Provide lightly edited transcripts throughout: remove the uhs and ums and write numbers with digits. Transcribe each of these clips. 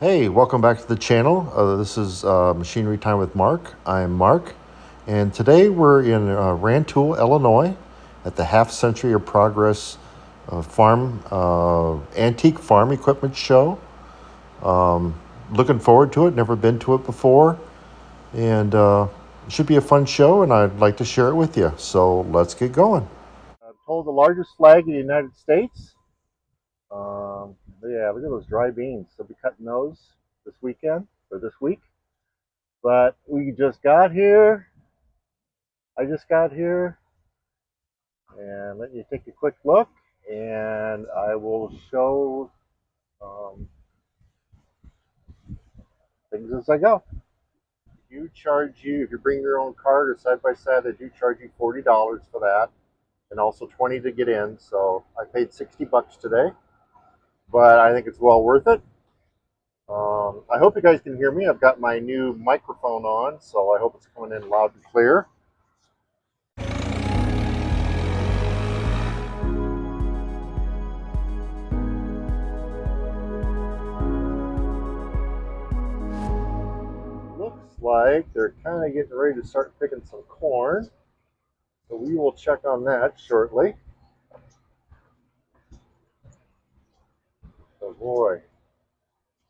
Hey, welcome back to the channel. This is Machinery Time with Mark. I'm Mark, and today we're in Rantoul, Illinois, at the Half Century of Progress Farm Antique Farm Equipment Show. Looking forward to it. Never been to it before, and it should be a fun show. And I'd like to share it with you. So let's get going. I'm told the largest flag in the United States. Yeah, look at those dry beans. They'll be cutting those this weekend or this week. But we just got here. I just got here, and let me take a quick look, and I will show things as I go. Do charge you if you bring your own card or side by side. They do charge you $40 for that, and also 20 to get in. So I paid $60 today, but I think it's well worth it. I hope you guys can hear me. I've got my new microphone on, so I hope it's coming in loud and clear. Looks like they're kind of getting ready to start picking some corn, so we will check on that shortly. Oh boy.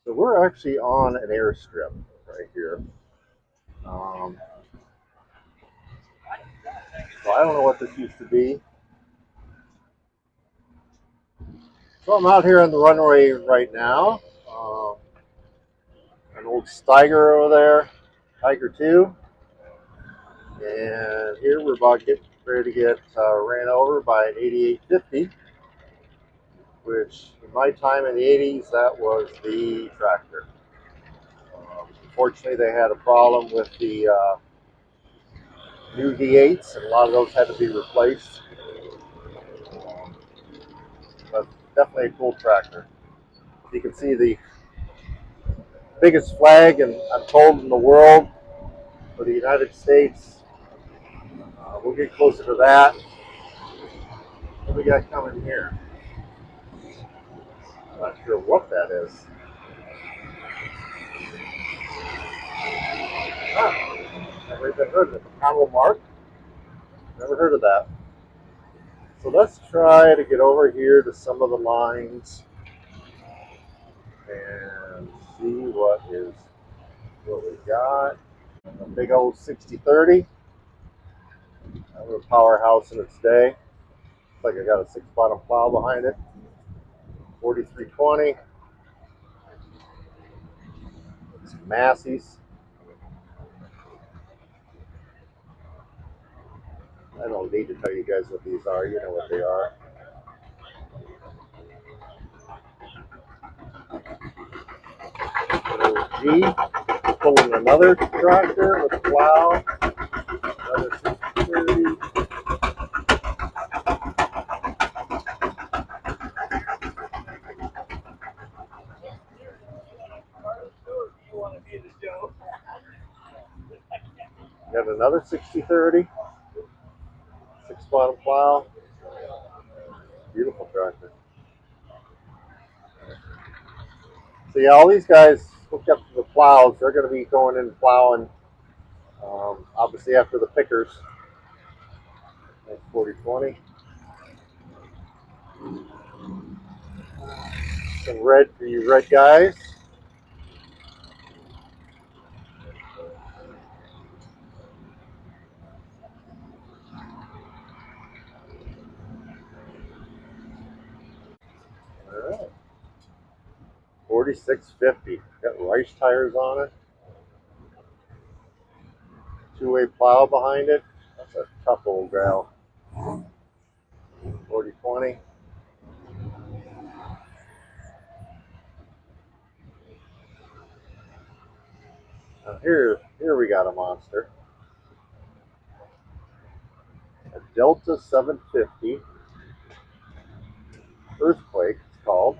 So we're actually on an airstrip right here. Um, so I don't know what this used to be. So I'm out here on the runway right now. An old Steiger over there, Tiger 2. And here we're about getting ready to get ran over by an 8850, which in my time in the 80s, that was the tractor. Unfortunately, they had a problem with the new V8s, and a lot of those had to be replaced. But definitely a cool tractor. You can see the biggest flag, and I'm told in the world for the United States. We'll get closer to that. What do we got coming here? I'm not sure what that is. Ah, never even heard of it. The Conwell Mark? Never heard of that. So let's try to get over here to some of the lines and see what we got. A big old 6030. A powerhouse in its day. Looks like I got a 6-bottom plow behind it. 4320. Some Massey's. I don't need to tell you guys what these are. You know what they are. G. Pulling another tractor with a plow. Another 630. Got another 6030. 6-bottom plow. Beautiful tractor. So yeah, all these guys hooked up to the plows. They're going to be going in and plowing, obviously after the pickers. That's 4020. Some red for you red guys. All right. 4650. Got Rice tires on it. Two-way plow behind it. That's a tough old gal. 4020. Now here we got a monster. A Delta 750 Earthquake, it's called.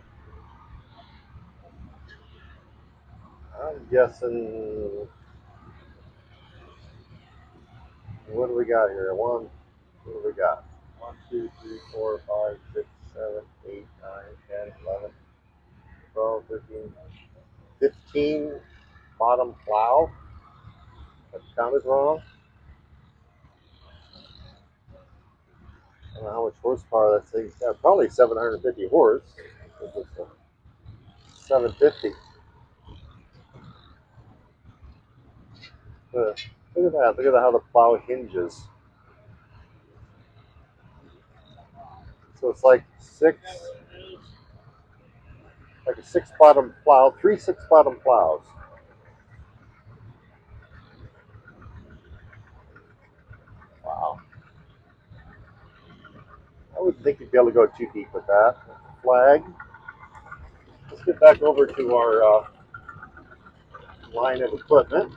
I'm guessing, what do we got here? What do we got? 1, 2, 3, 4, 5, 6, 7, 8, 9, 10, 11, 12, 13, 16 bottom plow. That counted wrong. I don't know how much horsepower that thing's got. Probably 750 horse. It's a 750. Look at that. Look at how the plow hinges. So it's like a six bottom plow, three six bottom plows. Wow. I wouldn't think you'd be able to go too deep with that. Flag. Let's get back over to our line of equipment.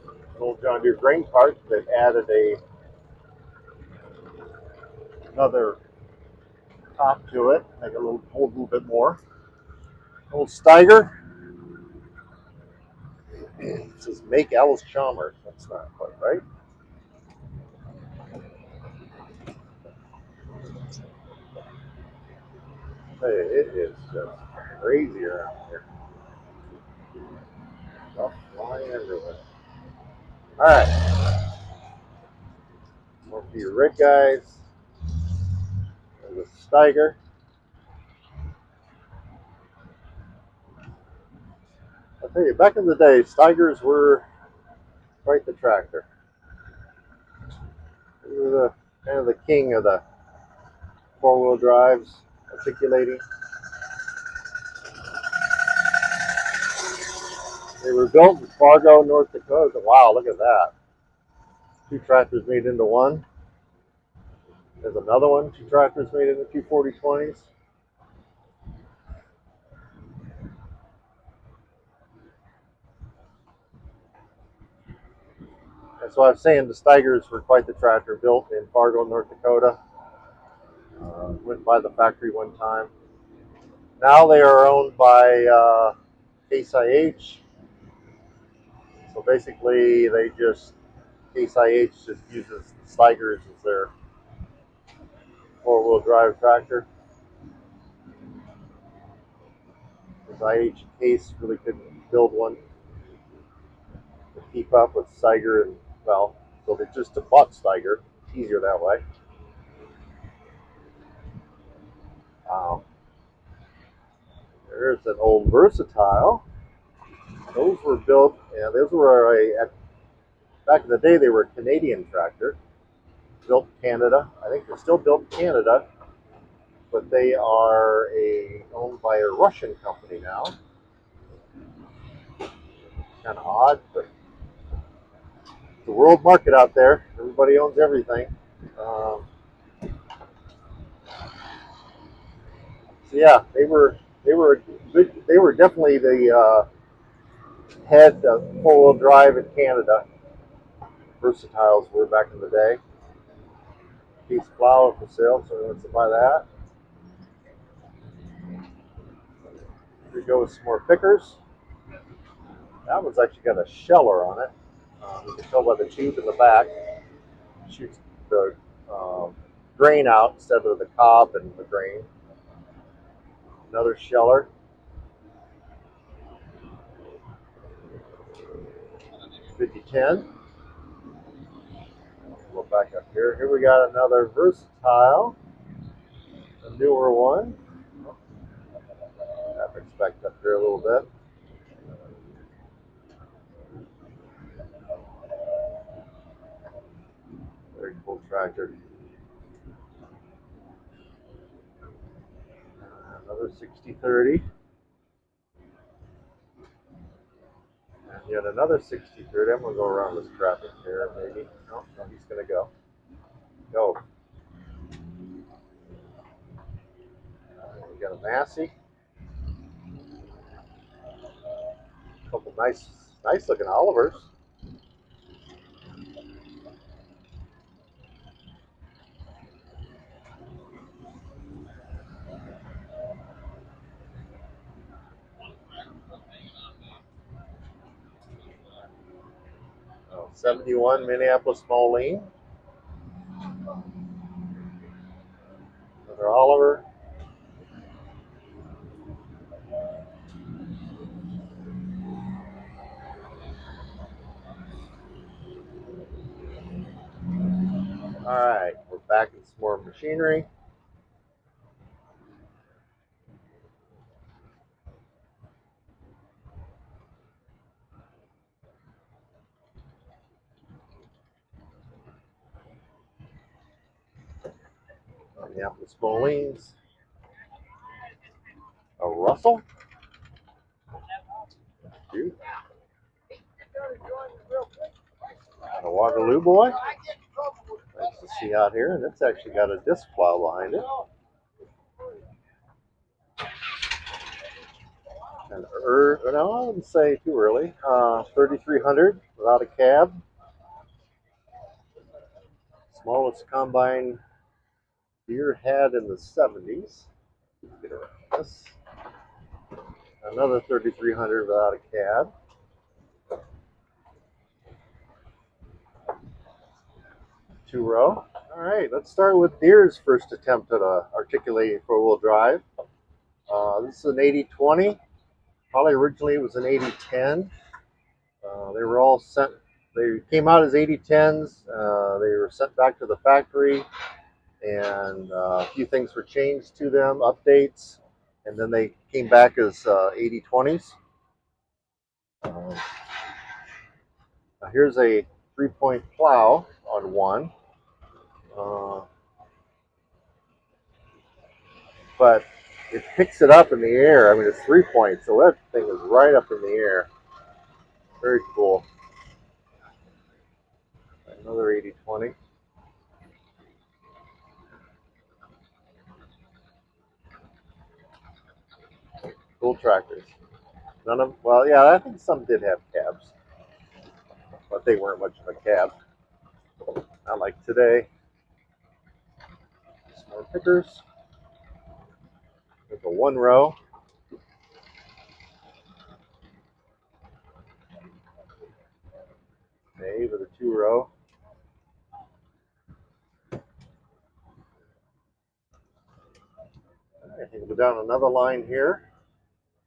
An old John Deere grain cart that added another top to it, make it hold a little bit more. Old Steiger. It says make Alice Chalmers. That's not quite right. Hey, it is just crazy around here. Stuff flying everywhere. All right. More for your red guys. There's a Steiger. I'll tell you, back in the day, Steigers were quite the tractor. They were the kind of the king of the four-wheel drives, articulating. They were built in Fargo, North Dakota. Wow, look at that. Two tractors made into one. There's another one, two tractors made into two 4020s. That's why I'm saying the Steigers were quite the tractor, built in Fargo, North Dakota. Went by the factory one time. Now they are owned by Case IH. So basically, Case IH just uses the Steigers as their four-wheel drive tractor. Because IH Case really couldn't build one to keep up with Steiger, and well, so they just bought Steiger. It's easier that way. Um, there's an old Versatile. Those were built, and those were back in the day, they were a Canadian tractor, built in Canada. I think they're still built in Canada, but they are owned by a Russian company now. Kind of odd, but the world market out there. Everybody owns everything. So yeah, they were definitely the head of four-wheel drive in Canada. Versatiles were back in the day. Piece of plow for sale, so let's buy that. Here we go with some more pickers. That one's actually got a sheller on it. You can tell by the tube in the back. It shoots the grain out instead of the cob and the grain. Another sheller. 5010. We'll back up here. Here we got another Versatile, a newer one. Traffic's backed up here a little bit. Very cool tractor. Another 6030. And yet another 6030. I'm going to go around this traffic here, maybe. No, he's going to go. Go. We got a Massey. A couple nice looking Olivers. Oh, 71 Minneapolis Moline. Another Oliver. All right, we're back in some more machinery. Minneapolis Moleens, a Russell, and a Waterloo boy. Nice to see out here, and it's actually got a disc plow behind it. And no, I wouldn't say too early. 3300 without a cab. Smallest combine Deere had in the 70s. Get around this. Another 3300 without a cab. Two row. All right, let's start with Deere's first attempt at articulating four-wheel drive. This is an 8020. Probably originally it was an 8010. They were all sent. They came out as 8010s. They were sent back to the factory, and a few things were changed to them, updates, and then they came back as 8020s. Here's a 3-point plow on one. But it picks it up in the air. I mean, it's 3 points, so that thing is right up in the air. Very cool. Another 8020. Cool tractors. None of, well, yeah, I think some did have cabs, but they weren't much of a cab. Not like today. Some more pickers. There's a one row. A with a two row. I think we'll go down another line here.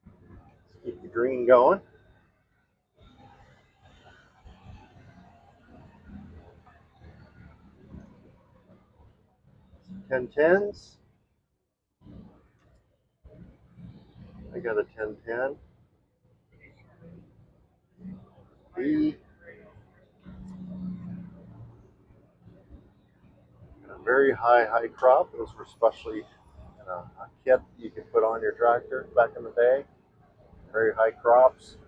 Let's keep the green going. 1010s. I got a 1010. B. And a very high crop. Those were specially a kit you could put on your tractor back in the day. Very high crops.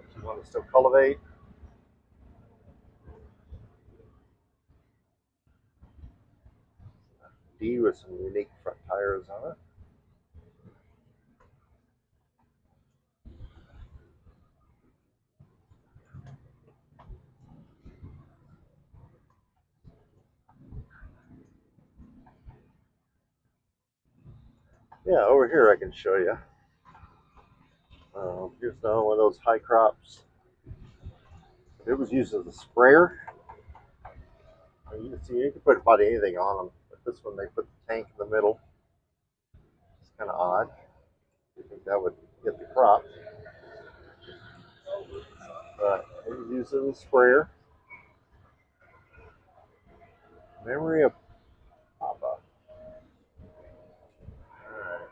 If you want to still cultivate. D with some unique front tires on it. Yeah, over here I can show you. Here's another one of those high crops. It was used as a sprayer. You can see you can put about anything on them, but this one they put the tank in the middle. It's kind of odd. You think that would get the crop, but it was used as a sprayer. Memory of Papa. Alright.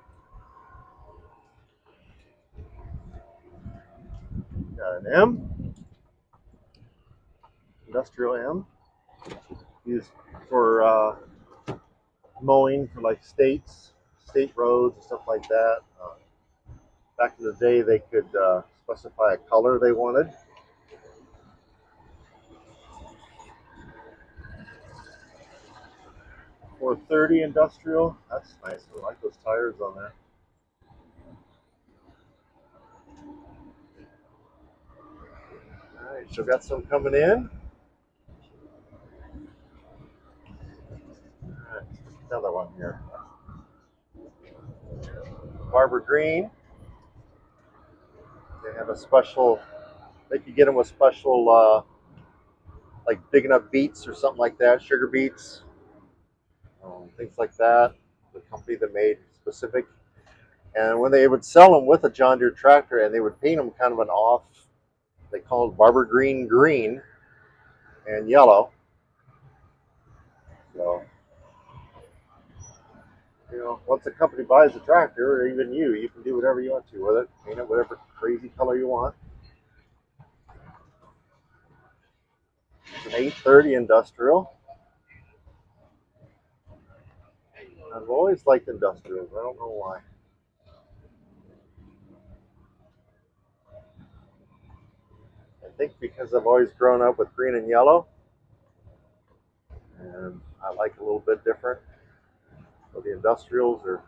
Got an M. Industrial M. Used for mowing for like state roads and stuff like that. Back in the day, they could specify a color they wanted. Or 30 industrial. That's nice. I like those tires on there. All right, so got some coming in. All right, another one here. Barber Green. They have a special. They could get them with special, like digging up beets or something like that, sugar beets, things like that. The company that made specific. And when they would sell them with a John Deere tractor, and they would paint them kind of an off. They called Barber Green green and yellow. So, once a company buys a tractor, or even you can do whatever you want to with it. Paint it whatever crazy color you want. It's an 830 industrial. I've always liked industrials. I don't know why. I think because I've always grown up with green and yellow, and I like a little bit different. So the industrials are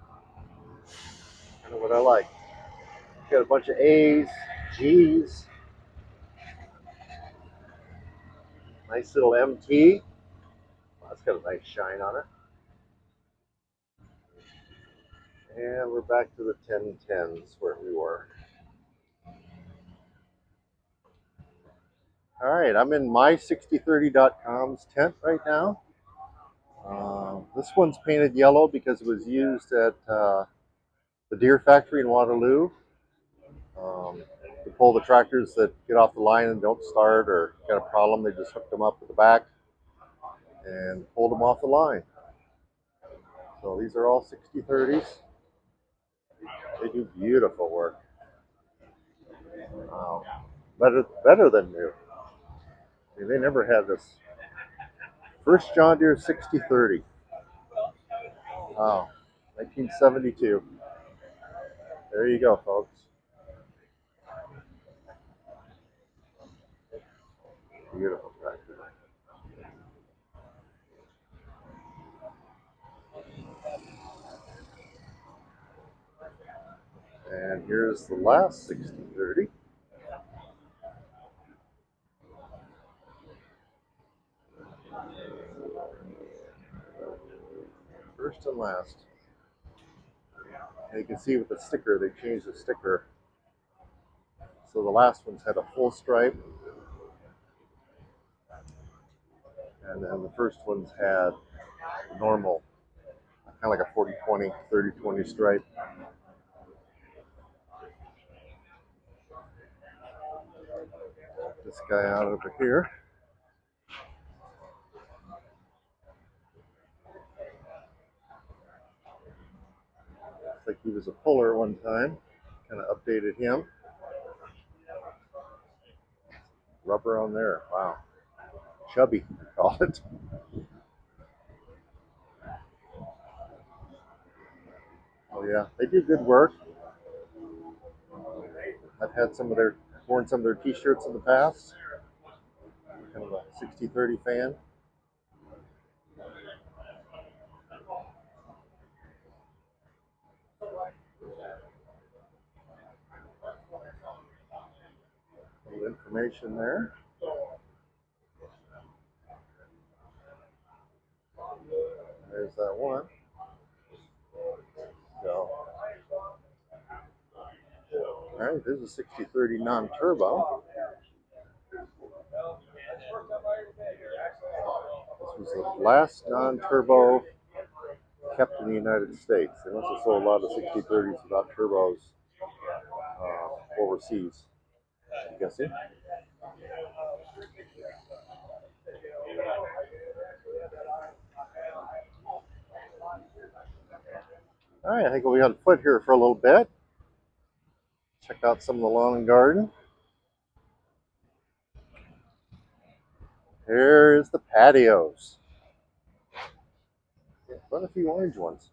kind of what I like. Got a bunch of A's, G's, nice little MT. That's got a nice shine on it. And we're back to the 1010s where we were. All right, I'm in my6030.com's tent right now. This one's painted yellow because it was used at the Deer Factory in Waterloo to pull the tractors that get off the line and don't start or got a problem. They just hooked them up at the back and pulled them off the line. So these are all 6030s. They do beautiful work. Wow. Better than new. I mean, they never had this. First John Deere 6030. Wow. 1972. There you go, folks. Beautiful tractor. And here's the last 6030. First and last. And you can see with the sticker, they changed the sticker. So the last one's had a full stripe. And then the first one's had normal, kind of like a 40-20, 30-20 stripe. This guy out over here. Looks like he was a puller at one time. Kind of updated him. Rubber on there. Wow. Chubby, I call it. Oh yeah, they do good work. I've had worn some of their t-shirts in the past. Kind of a 6030 fan. A little information there. There's that one. So, all right, this is a 6030 non-turbo. This was the last non-turbo kept in the United States. They must have sold a lot of 6030s without turbos overseas, I'm guessing. All right, I think we'll be on foot here for a little bit. Check out some of the lawn and garden. Here's the patios. Quite a few orange ones.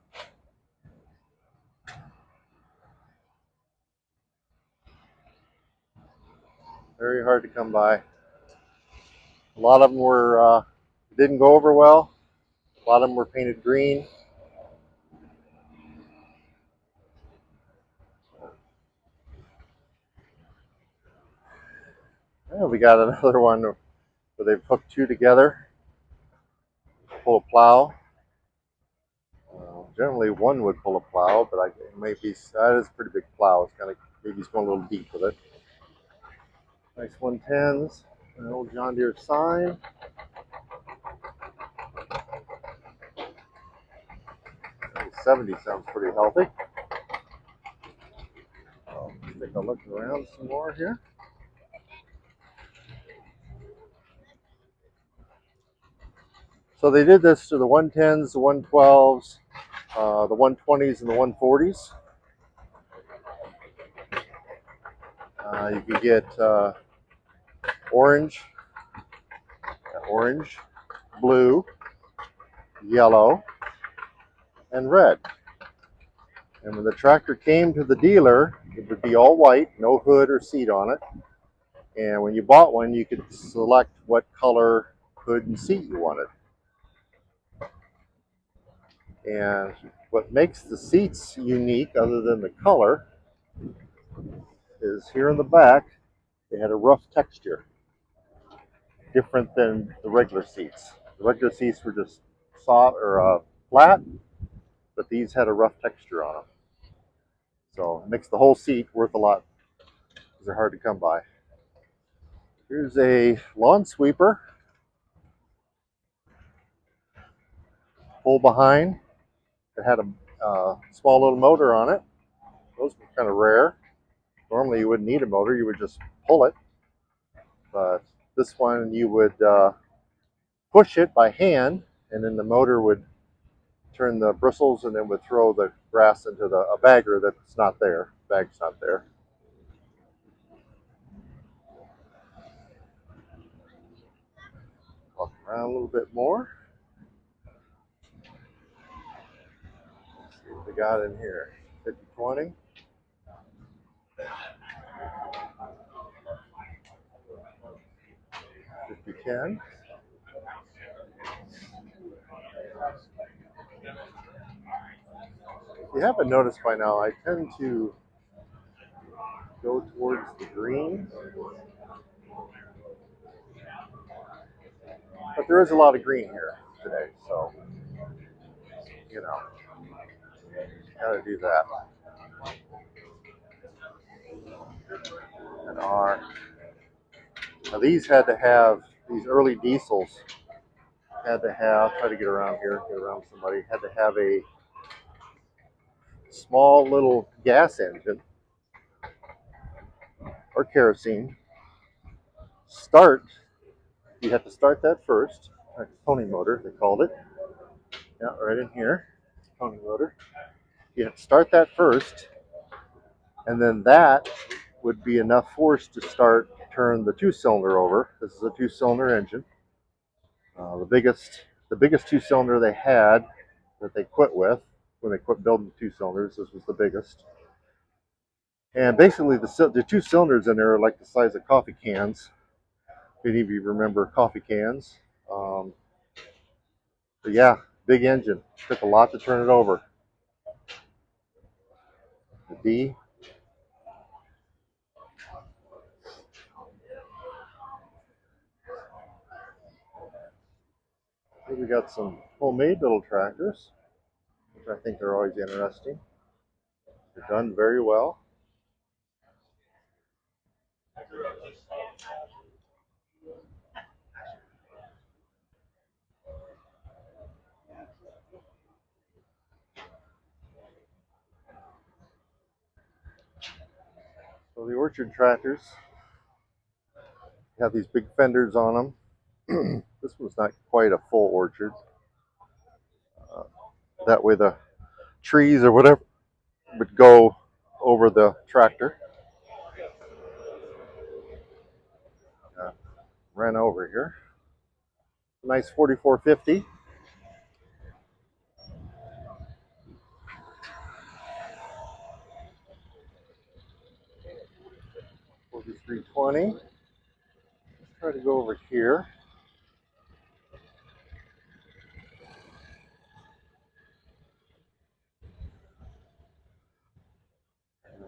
Very hard to come by. A lot of them didn't go over well. A lot of them were painted green. Yeah, we got another one where they've hooked two together. Pull a plow. Generally, one would pull a plow, but that is a pretty big plow. It's kind of maybe he's going a little deep with it. Nice 110s. An old John Deere sign. 70 sounds pretty healthy. Let's take a look around some more here. So they did this to the 110s, the 112s, the 120s, and the 140s. You could get orange, blue, yellow, and red. And when the tractor came to the dealer, it would be all white, no hood or seat on it. And when you bought one, you could select what color hood and seat you wanted. And what makes the seats unique, other than the color, is here in the back, they had a rough texture, different than the regular seats. The regular seats were just soft or flat, but these had a rough texture on them. So it makes the whole seat worth a lot because they're hard to come by. Here's a lawn sweeper, pull behind. It had a small little motor on it. Those were kind of rare. Normally you wouldn't need a motor, you would just pull it. But this one you would push it by hand, and then the motor would turn the bristles and then would throw the grass into a bagger that's not there. The bag's not there. Walk around a little bit more. Let's see what we got in here. 50-20. 50-10. If you haven't noticed by now, I tend to go towards the green. But there is a lot of green here today, so, you know, gotta do that. And now these had to have, these early diesels had to have, try to get around here, get around somebody, had to have a small little gas engine or kerosene. You have to start that first. Pony motor, they called it. Yeah, right in here, pony motor. You have to start that first, and then that would be enough force to turn the two-cylinder over. This is a two-cylinder engine. The biggest two-cylinder they had that they quit with when they quit building two cylinders. This was the biggest. And basically, the two cylinders in there are like the size of coffee cans. If any of you remember coffee cans. But yeah, big engine. Took a lot to turn it over. The D. Here we got some homemade little tractors, which I think are always interesting. They're done very well. So the orchard tractors have these big fenders on them. This one's not quite a full orchard. That way the trees or whatever would go over the tractor. Ran over here. Nice 4450. 4320. Let's try to go over here.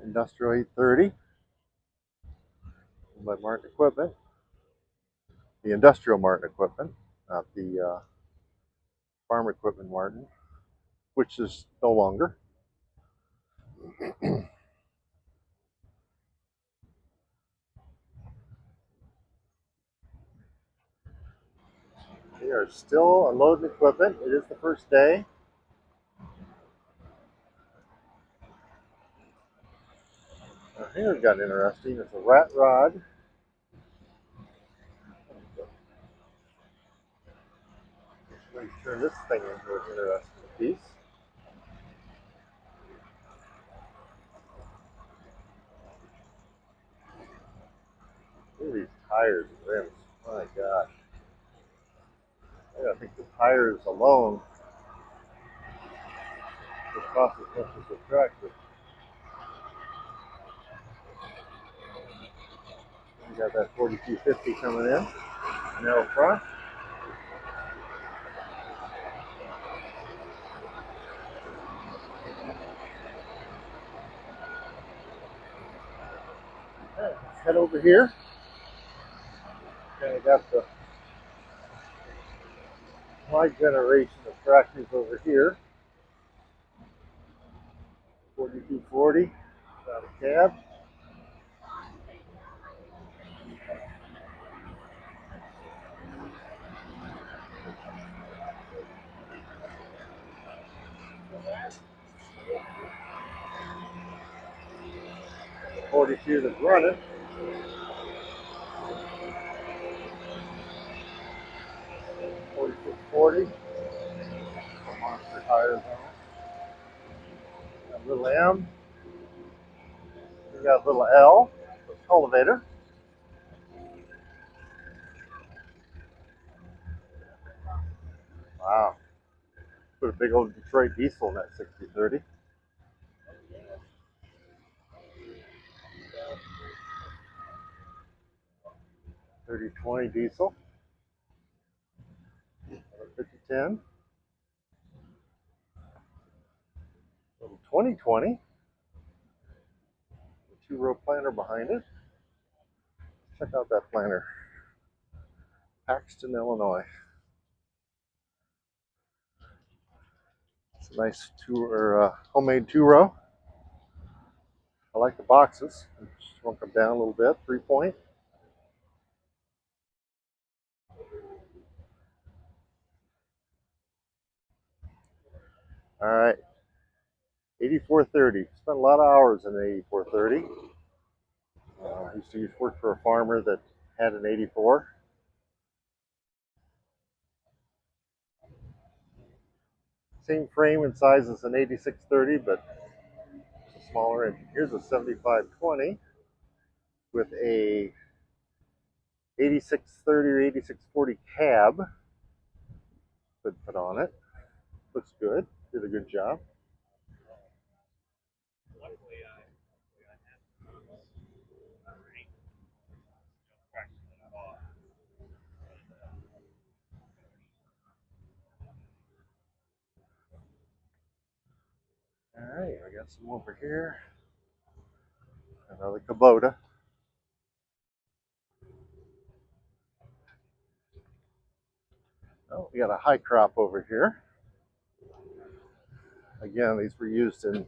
Industrial 830 by Martin Equipment. The industrial Martin Equipment, not the farm equipment Martin, which is no longer. They are still unloading equipment. It is the first day. Here we've got interesting. It's a rat rod. Let's turn this thing into an interesting piece. Look at these tires and rims. My gosh. I think the tires alone would cost as much as the tractor. We got that 4250 coming in. Narrow front. Okay, let's head over here. Okay, I got the my generation of tractors over here. 4240. Got a cab. '42 that's running. 4640. Some monster tires on it. Got a little M. We got a little L. Cultivator. Wow. Put a big old Detroit diesel in that 6030. 3020 diesel. 5010. Little 2020. Two-row planter behind it. Check out that planter. Paxton, Illinois. It's a nice homemade two-row. I like the boxes. Shrunk them down a little bit. 3-point. All right. 8430. Spent a lot of hours in the 8430. I used to work for a farmer that had an 84. Same frame and size as an 8630, but it's a smaller engine. Here's a 7520 with a 8630 or 8640 cab. Put on it. Looks good. Did a good job. All right, I got some over here. Another Kubota. Oh, we got a high crop over here. Again, these were used in a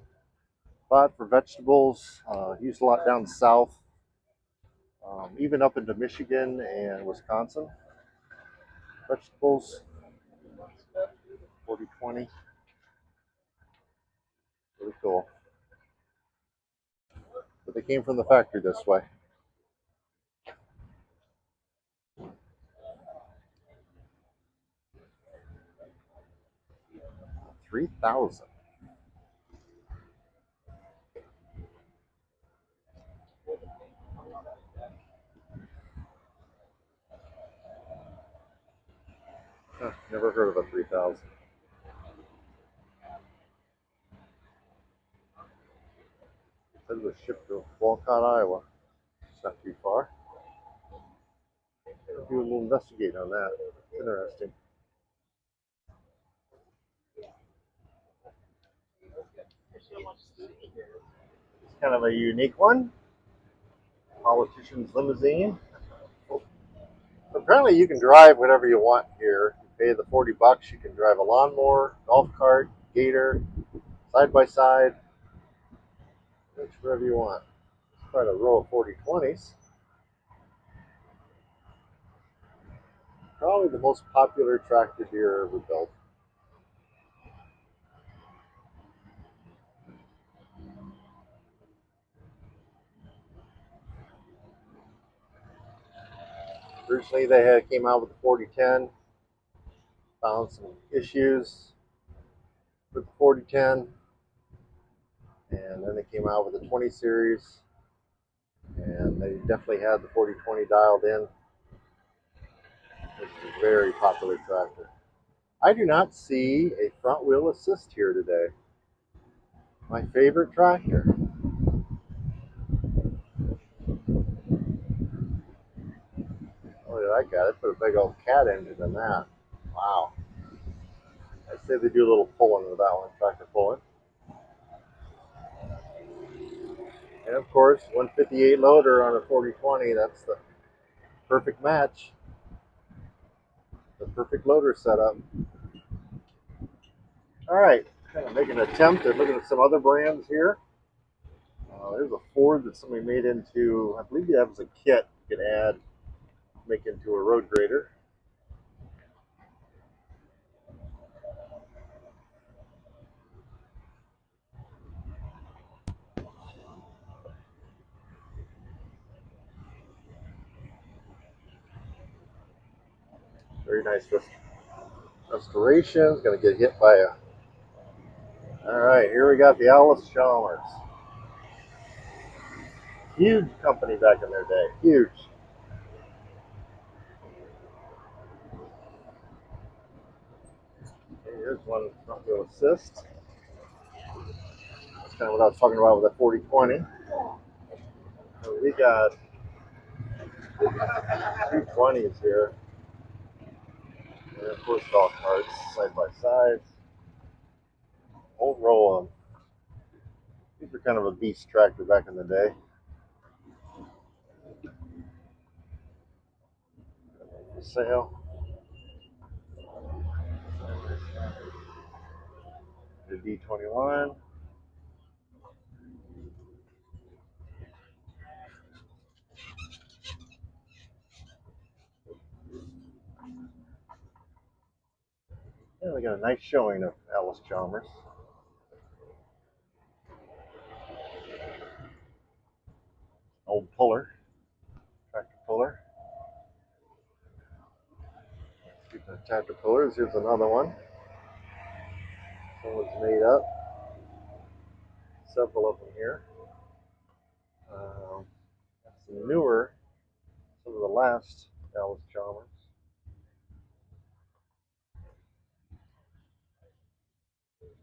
lot for vegetables. Used a lot down south, even up into Michigan and Wisconsin. Vegetables, 4020. Really cool. But they came from the factory this way. 3,000. Huh, never heard of a 3,000. It was shipped to Walcott, Iowa. It's not too far. Do a little investigate on that. It's interesting. It's kind of a unique one. Politician's limousine. Apparently, you can drive whatever you want here. You pay the $40. You can drive a lawnmower, golf cart, gator, side by side. It's whatever you want. It's quite a row of 4020s. Probably the most popular tractor deer ever built. Originally, came out with the 4010. found some issues with the 4010, and then they came out with the 20 series, and they definitely had the 4020 dialed in. This is a very popular tractor. I do not see a front wheel assist here today. My favorite tractor. Look at that guy. They put a big old cat engine in that. Wow. I'd say they do a little pulling with that one, tractor pulling. And of course, 158 loader on a 4020. That's the perfect match. The perfect loader setup. All right, kind of making an attempt at looking at some other brands here. There's a Ford that somebody made into, I believe that was a kit you could add, make into a road grader. Very nice restoration. It's going to get hit by a. All right, here we got the Alice Chalmers. Huge company back in their day. Huge. Okay, here's one front wheel assist. That's kind of what I was talking about with the 4020. So we got 220s here. And of course, dog parts side by side. Whole row of them. These were kind of a beast tractor back in the day. For sale. The D21. Yeah, we got a nice showing of Alice Chalmers. Old puller, tractor puller. Speaking of tractor pullers, here's another one. Someone's made up. Several of them here. Some newer, some of the last Alice Chalmers.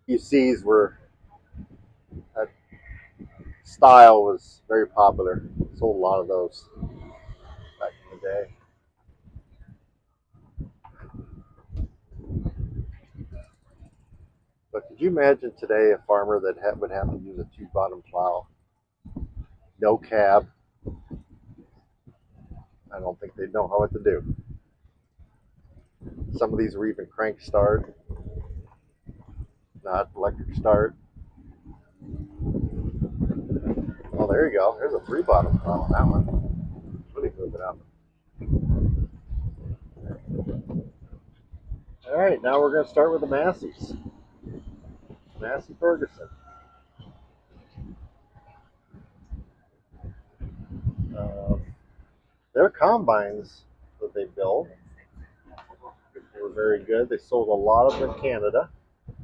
UCs were, that style was very popular. Sold a lot of those back in the day. But could you imagine today a farmer that would have to use a two-bottom plow? No cab. I don't think they'd know what to do. Some of these were even crank start, not electric start. Oh, there you go. There's a three-bottom plow on that one. Really move it up. All right, now we're going to start with the Masseys. Massey Ferguson. Um, their combines that they built were very good. They sold a lot of them in Canada.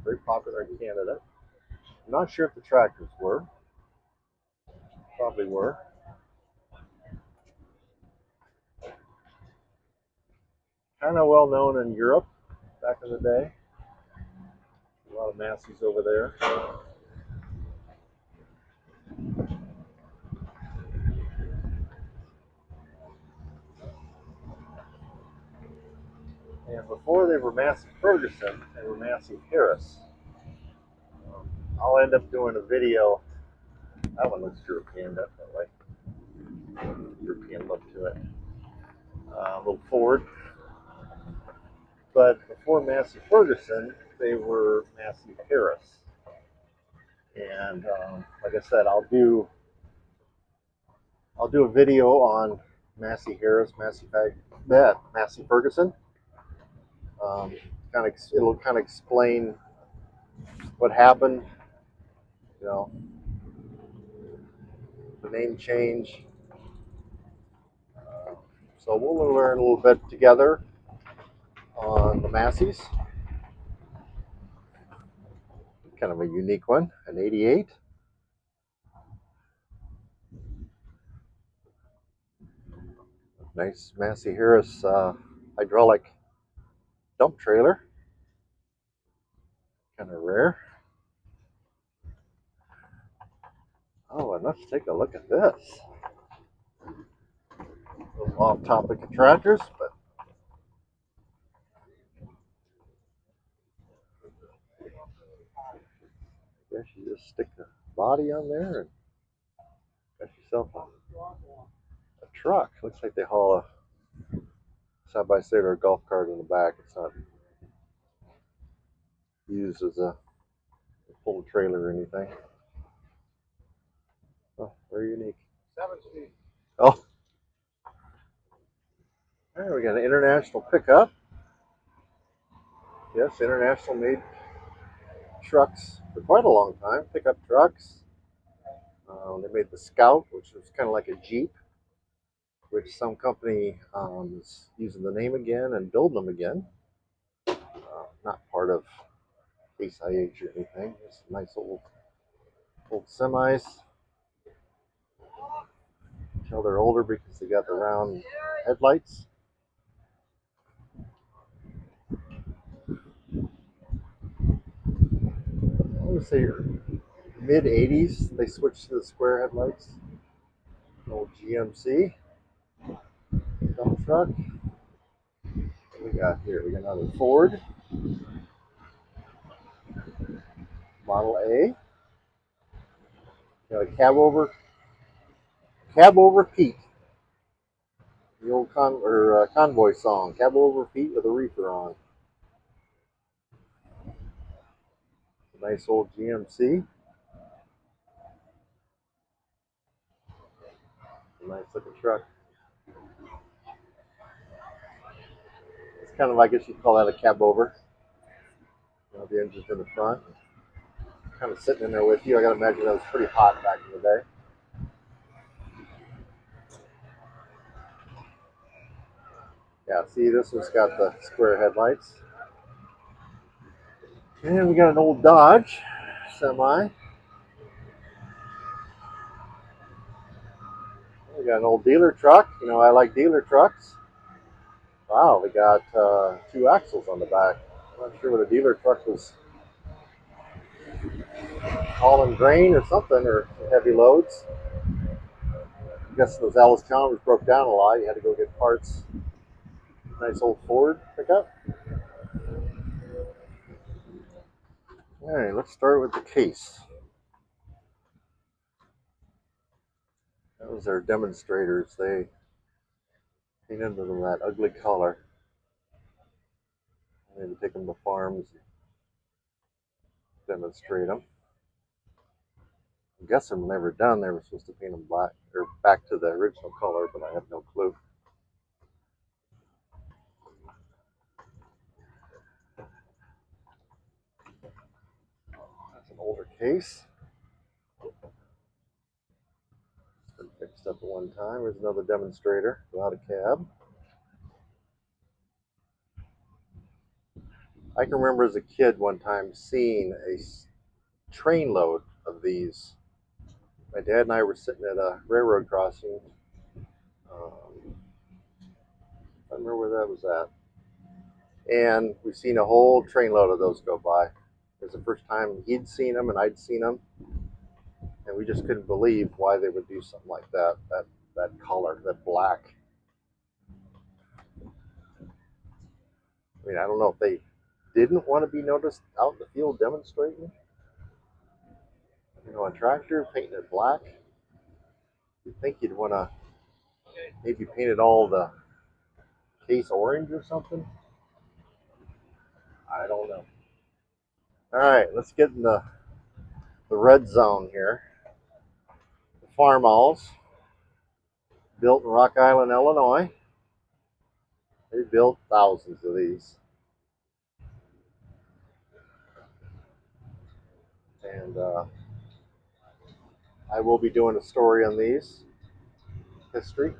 Very popular in Canada. I'm not sure if the tractors were. Probably were. Kind of well known in Europe back in the day. A lot of Masseys over there. And before they were Massey Ferguson, they were Massey Harris. I'll end up doing a video. That one looks European, definitely. European look to it. A little Ford. But before Massey Ferguson, they were Massey Harris. And like I said, I'll do a video on Massey Harris, Massey Ferguson. It'll kind of explain what happened. You know, the name change. So we'll learn a little bit together on the Masseys. Kind of a unique one, an 88. Nice Massey Harris hydraulic dump trailer. Kind of rare. Oh, and let's take a look at this. A little off topic of tractors, but I guess you just stick the body on there and got yourself a truck. Looks like they haul a side by side or a golf cart in the back. It's not used as a full trailer or anything. Oh, very unique. 7 speed. Oh, there we got an international pickup. Yes, international made trucks for quite a long time. Pickup trucks. They made the Scout, which was kind of like a Jeep, which some company is using the name again and building them again. Not part of Case IH or anything. Just nice old semis. Tell they're older because they got the round headlights. I would say mid 80s. They switched to the square headlights. Old GMC dump truck. What we got here? We got another Ford Model A. Got a cab over Pete. The old convoy song, cab over Pete with a reefer on. A nice old GMC. A nice looking truck. It's kind of, I guess you'd call that a cab over. You know, the engine's in the front. Kind of sitting in there with you. I gotta imagine that was pretty hot back in the day. Yeah, see, this one's got the square headlights. And we got an old Dodge semi. We got an old dealer truck. You know, I like dealer trucks. Wow, we got 2 axles on the back. I'm not sure what a dealer truck was hauling grain or something, or heavy loads. I guess those Alice Chalmers broke down a lot. You had to go get parts. Nice old Ford pickup. All right, let's start with the case. Those are demonstrators. They painted them that ugly color. I need to take them to farms and demonstrate them. I guess when they were done, they were supposed to paint them black or back to the original color, but I have no clue. That's an older case. It's been fixed up at one time. There's another demonstrator without a cab. I can remember as a kid one time seeing a train load of these. My dad and I were sitting at a railroad crossing. I don't remember where that was at. And we've seen a whole trainload of those go by. It was the first time he'd seen them and I'd seen them. And we just couldn't believe why they would do something like that. That color, that black. I mean, I don't know if they didn't want to be noticed out in the field demonstrating. You know, a tractor painting it black. You'd think you'd want to maybe paint it all the case orange or something. I don't know. All right, let's get in the red zone here. The Farmalls, built in Rock Island, Illinois. They built thousands of these. And I will be doing a story on these, history.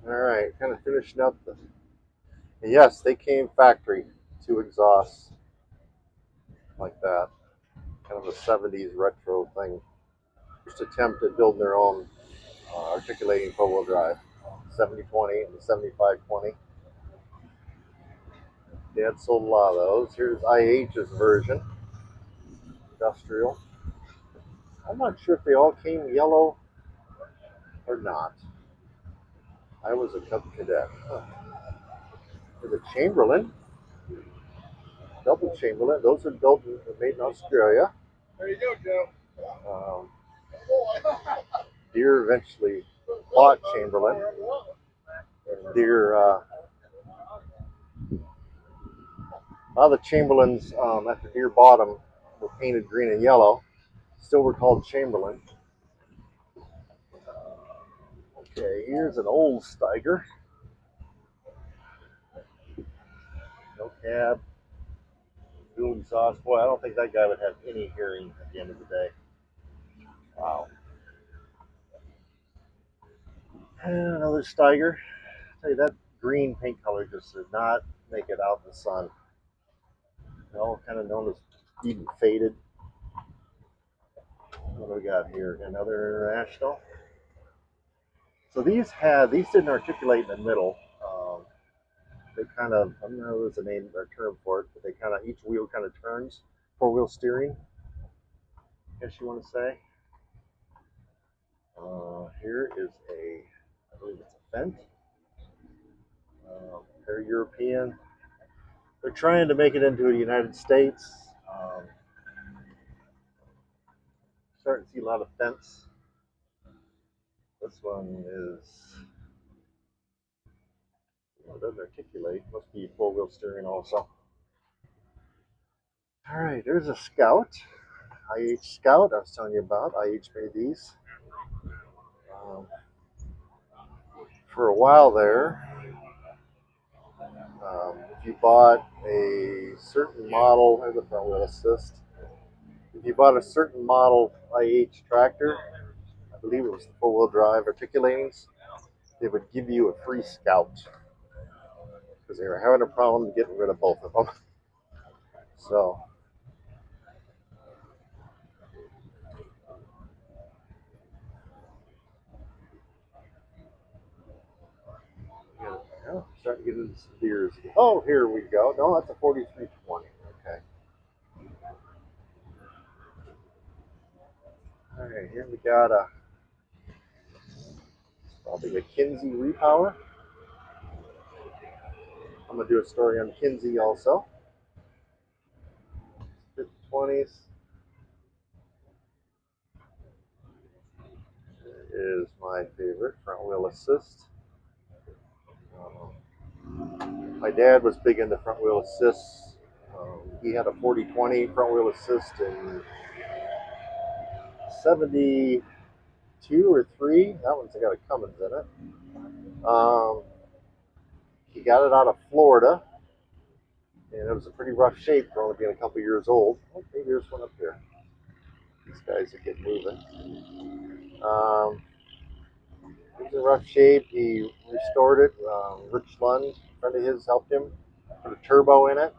All right, kind of finishing up the. Yes, they came factory, two exhausts like that. Kind of a 70s retro thing. First attempt at building their own articulating four-wheel drive. 7020 and the 7520. Dad sold a lot of those. Here's IH's version, industrial. I'm not sure if they all came yellow or not. I was a Cub Cadet. Huh. There's a Chamberlain, double Chamberlain. Those are built and made in Australia. There you go, Joe. Deere eventually bought Chamberlain. And Deere, a lot of the Chamberlains, after Deere bought them, were painted green and yellow. Still were called Chamberlain. Okay, here's an old Steiger. No cab. Dual exhaust. Boy, I don't think that guy would have any hearing at the end of the day. Wow. And another Steiger. I tell you, that green paint color just did not make it out in the sun. They're all kind of known as even faded. What do we got here? Another International. So these didn't articulate in the middle. They kind of, I don't know if there's a name or term for it, but they kind of, each wheel kind of turns, four-wheel steering, I guess you want to say. Here is I believe it's a Fendt. They're European. They're trying to make it into the United States. Starting to see a lot of Fendts. This one it doesn't articulate. Must be four-wheel steering also. All right, there's a Scout. IH Scout, I was telling you about. IH made these. For a while there, if you bought a certain model, there's the front wheel assist. If you bought a certain model IH tractor, I believe it was the four-wheel drive articulatings, they would give you a free Scout because they were having a problem getting rid of both of them. So, starting to get into some Deeres. Oh, here we go. No, that's a 4320. Okay. All right, here we got probably a Kinsey repower. I'm going to do a story on Kinsey also. 5020s. Is my favorite front wheel assist. My dad was big into front wheel assists. He had a 4020 front wheel assist in 72 or 3. That one's got a Cummins in it. He got it out of Florida, and it was a pretty rough shape for only being a couple years old. Oh, maybe there's one up here. These guys are getting moving. It was in rough shape. He restored it. Rich Lund, a friend of his, helped him put a turbo in it.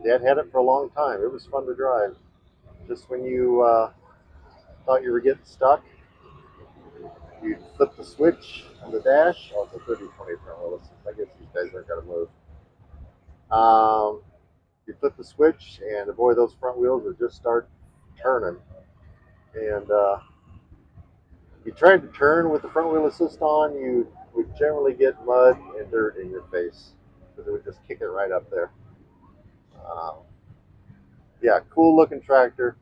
Dad had it for a long time. It was fun to drive. Just when you thought you were getting stuck, you'd flip the switch on the dash. Oh, it's a 3020 front wheel assist. I guess these guys aren't going to move. You flip the switch, and boy, those front wheels would just start turning. And you tried to turn with the front wheel assist on, you would generally get mud and dirt in your face because it would just kick it right up there. Yeah, cool looking tractor.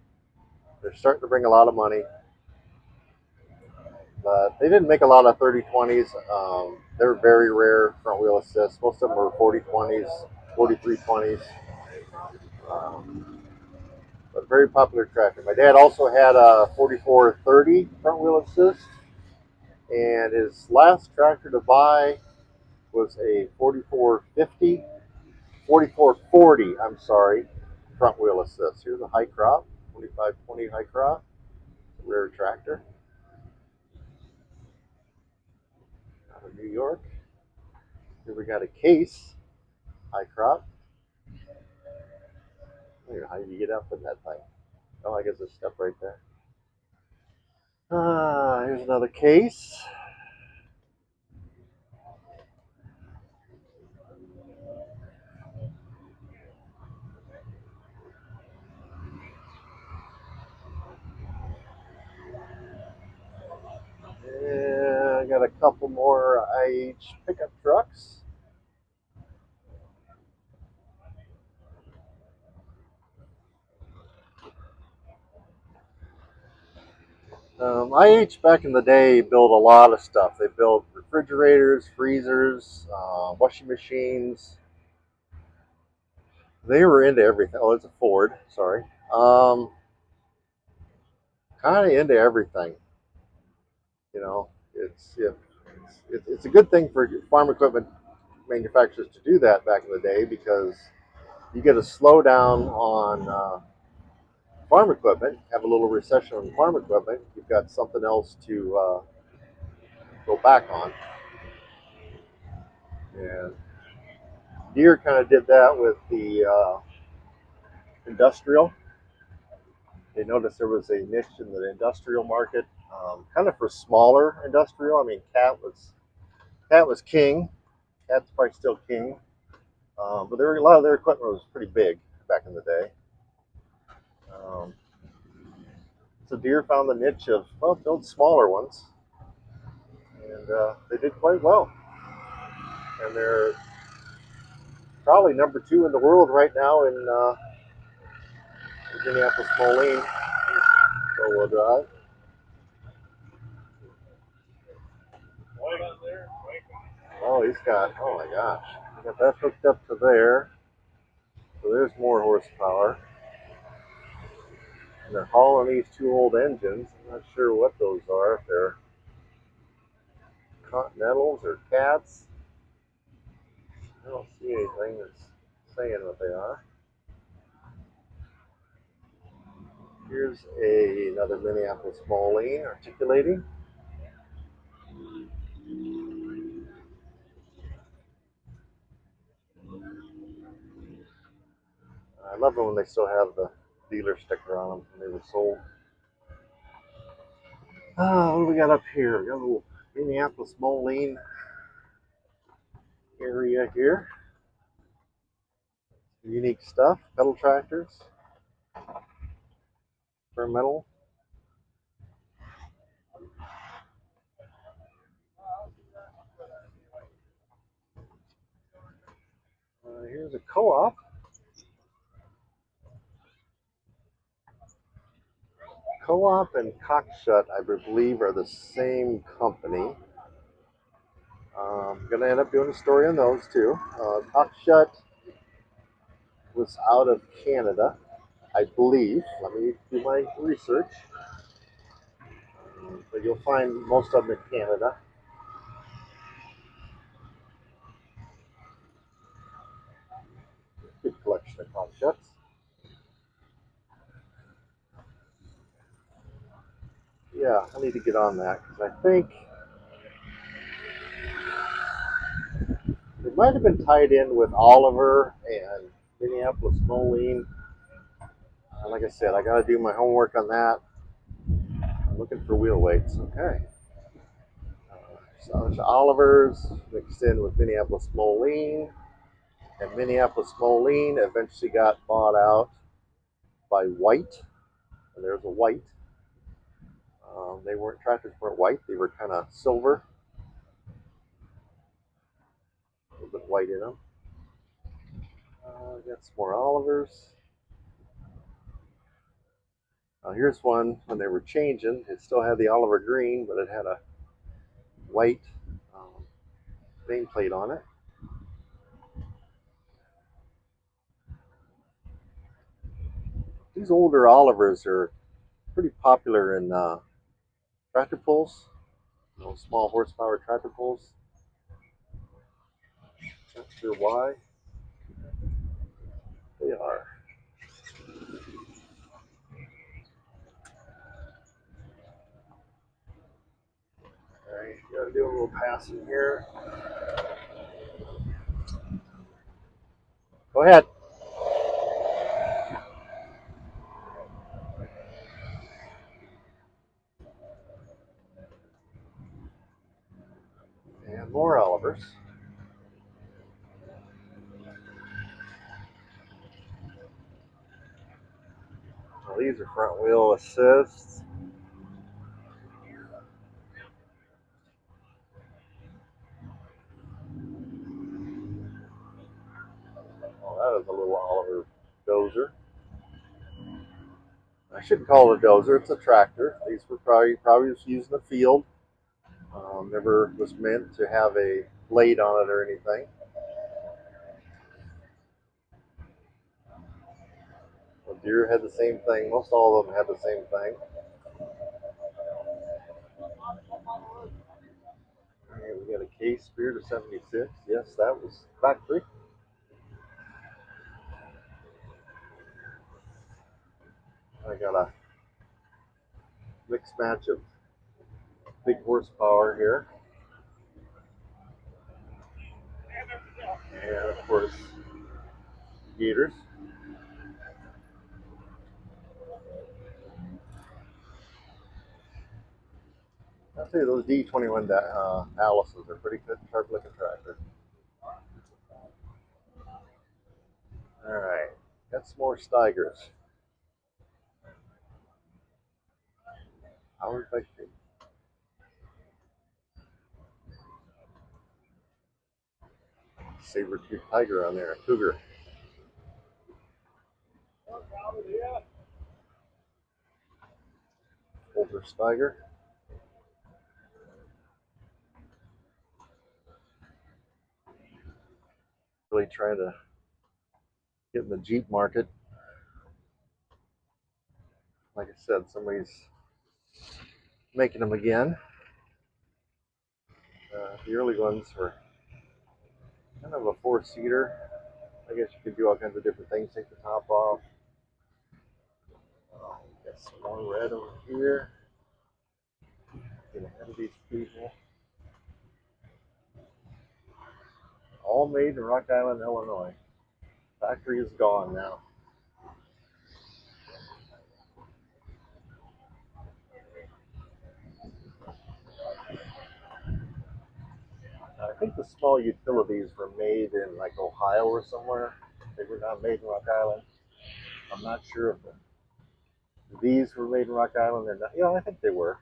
They're starting to bring a lot of money. But they didn't make a lot of 3020s. They're very rare front wheel assists. Most of them were 4020s, 4320s. But very popular tractor. My dad also had a 4430 front wheel assist. And his last tractor to buy was a 4440, front wheel assist. Here's a high crop, 2520 high crop, rare tractor. New York. Here we got a case, high crop. How do you get up in that thing? Oh, I guess there's stuff right there. Here's another case. Yeah, I got a couple more IH pickup trucks. IH back in the day built a lot of stuff. They built refrigerators, freezers, washing machines. They were into everything. Oh, it's a Ford. Sorry. Kind of into everything. You know, it's a good thing for farm equipment manufacturers to do that back in the day because you get a slowdown on farm equipment, have a little recession on farm equipment, you've got something else to go back on. And Deere kind of did that with the industrial. They noticed there was a niche in the industrial market, kind of for smaller industrial. I mean, Cat was king. Cat's probably still king, but a lot of their equipment was pretty big back in the day. Um, so Deere found the niche of build smaller ones, and they did quite well. And they're probably number 2 in the world right now in Minneapolis Moline four-wheel drive. Oh, oh my gosh, he got that hooked up to there. So there's more horsepower. And they're hauling these 2 old engines. I'm not sure what those are, if they're Continentals or Cats. I don't see anything that's saying what they are. Here's another Minneapolis Moline articulating. I love them when they still have the dealer sticker on them when they were sold. What do we got up here? We got a little Minneapolis Moline area here. Unique stuff. Pedal tractors. Experimental. Here's a co-op. Co-op and Cockshut, I believe, are the same company. I'm going to end up doing a story on those too. Cockshut was out of Canada, I believe. Let me do my research. But you'll find most of them in Canada. Good collection of Cockshuts. Yeah, I need to get on that because I think it might have been tied in with Oliver and Minneapolis Moline. Like I said, I got to do my homework on that. I'm looking for wheel weights. Okay. So Oliver's mixed in with Minneapolis Moline, and Minneapolis Moline eventually got bought out by White. And there's a White. Tractors weren't white; they were kind of silver, a little bit white in them. Got some more Olivers. Here's one when they were changing. It still had the Oliver green, but it had a white nameplate on it. These older Olivers are pretty popular in tractor pulls, small horsepower tractor pulls. Not sure why they are. Alright, gotta do a little passing here. Go ahead. And more Olivers. Well, these are front wheel assists. Oh, that is a little Oliver dozer. I shouldn't call it a dozer, it's a tractor. These were probably just used in the field. Never was meant to have a blade on it or anything. Well, Deere had the same thing. Most all of them had the same thing. Okay, we got a Case Spirit of 76. Yes, that was factory. I got a mixed match of big horsepower here. And of course, Gators. I'll tell you, those D21 Alice's are pretty good, sharp looking tractor. All right, got some more Steigers. Howard Factory. Saber-tooth tiger on there, a cougar. Older Steiger. Really trying to get in the Jeep market. Like I said, somebody's making them again. The early ones were kind of a four-seater. I guess you could do all kinds of different things. Take the top off. Got some more red over here. Get ahead of these people. All made in Rock Island, Illinois. Factory is gone now. I think the small utilities were made in like Ohio or somewhere. They were not made in Rock Island. I'm not sure if these were made in Rock Island or not. Yeah, I think they were.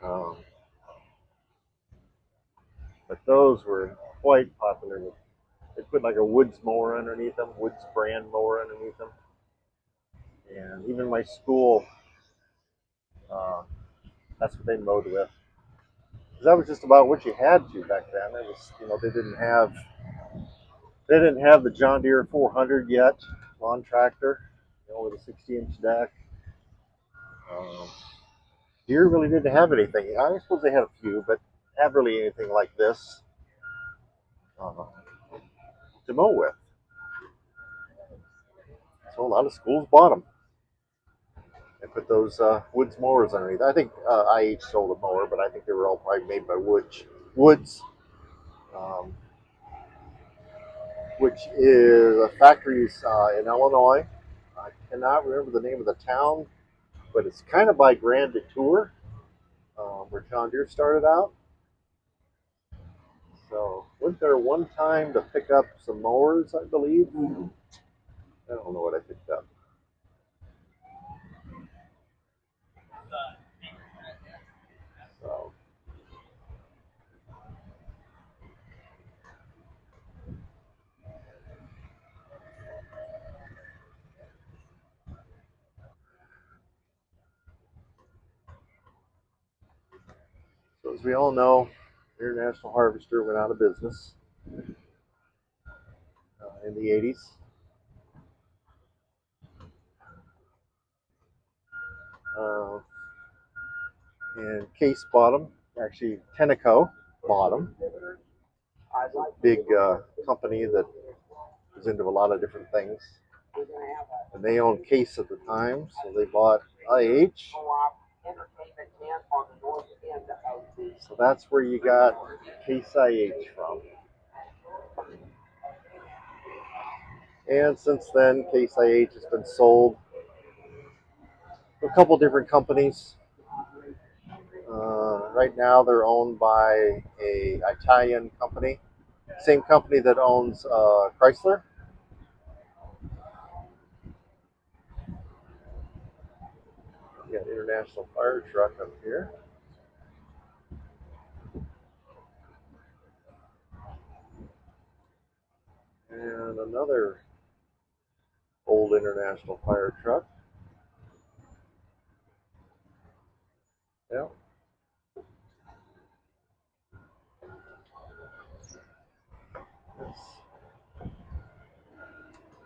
Um, but those were quite popular. They put like a Woods mower underneath them, Woods brand mower underneath them. And even my school, uh, that's what they mowed with. Because that was just about what you had to back then. It was, they didn't have the John Deere 400 yet, lawn tractor, with a 60-inch deck. Um, Deere really didn't have anything. I suppose they had a few, but not really anything like this uh, to mow with. So a lot of schools bought them. They put those Woods mowers underneath. I think IH sold a mower, but I think they were all probably made by Woods, um, which is a factory in Illinois. I cannot remember the name of the town, but it's kind of by Grand Detour, where John Deere started out. So went there one time to pick up some mowers, I believe. I don't know what I picked up. So So as we all know, International Harvester went out of business in the 80s. Uh, and Case bought them. Actually, Tenneco bought them. A big company that was into a lot of different things. And they owned Case at the time, so they bought IH. So that's where you got Case IH from. And since then, Case IH has been sold to a couple different companies. Right now, they're owned by a Italian company, same company that owns Chrysler. We got International Fire Truck up here. And another old International Fire Truck. Yeah. That's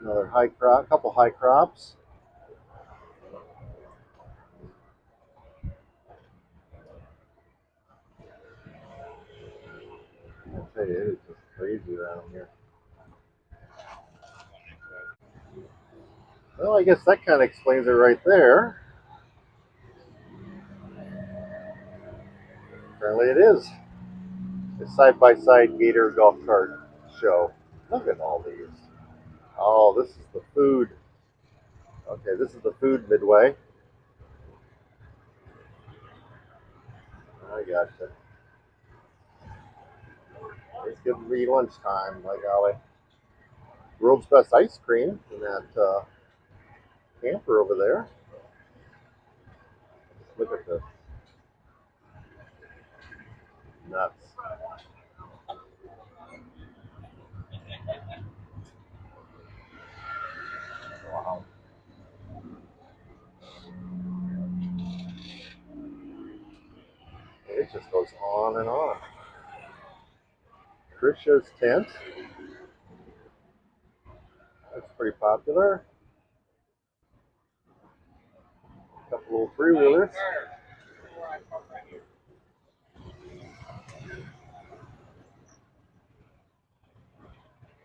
another high crop, couple high crops. I tell you, it is just crazy around here. Well, I guess that kind of explains it right there. Apparently, it is a side-by-side Gator golf cart show. Look at all these. Oh, this is the food. Okay, this is the food midway. I gotcha. It's good to be lunchtime, by golly. World's best ice cream in that camper over there. Look at this. Nuts. Wow. It just goes on and on. Krisha's tent. That's pretty popular. A couple little three wheelers.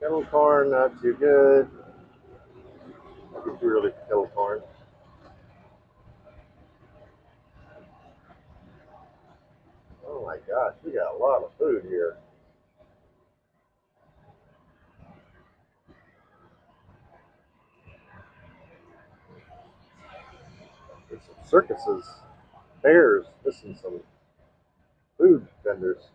Kettle corn, not too good. Not too really kettle corn. Oh my gosh, we got a lot of food here. There's some circuses, fairs, missing some food vendors.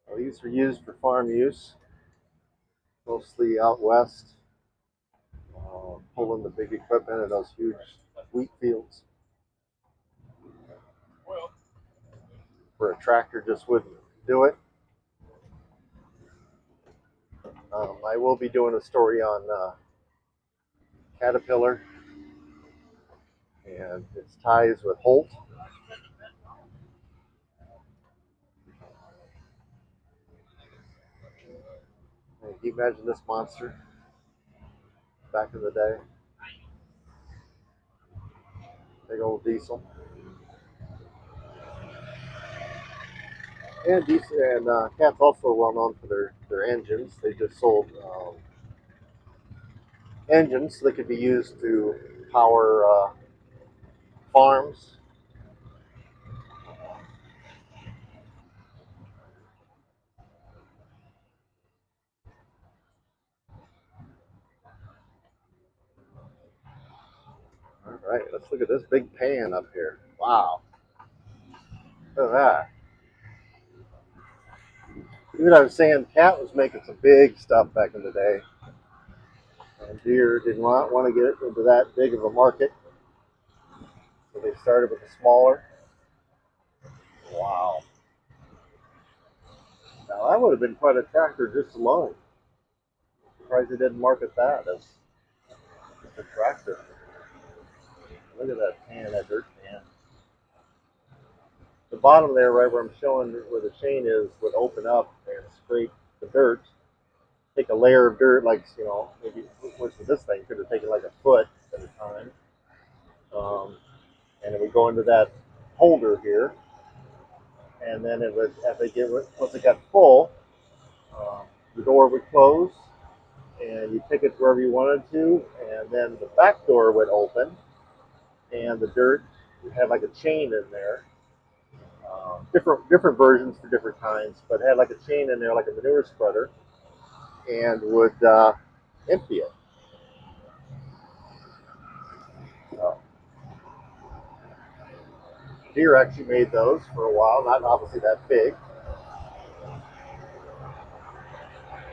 Well, these were used for farm use, mostly out west, pulling the big equipment in those huge wheat fields. Where a tractor just wouldn't do it. I will be doing a story on Caterpillar and its ties with Holt. Can you imagine this monster back in the day? Big old diesel. And diesel and Cat's also well known for their engines. They just sold engines that could be used to power farms. All right, let's look at this big pan up here. Wow, look at that. Even I was saying, Cat was making some big stuff back in the day. And Deere didn't want to get into that big of a market, so they started with the smaller. Wow. Now that would have been quite a tractor just alone. Surprised they didn't market that as just a tractor. Look at that pan, that dirt pan. The bottom there, right where I'm showing where the chain is, would open up and scrape the dirt. Take a layer of dirt, like maybe which with this thing could have taken like a foot at a time, and it would go into that holder here, and then it would, as they get once it got full, the door would close, and you take it wherever you wanted to, and then the back door would open, and the dirt had like a chain in there. Different versions for different kinds, but had like a chain in there, like a manure spreader, and would empty it. Uh, Deer actually made those for a while, not obviously that big.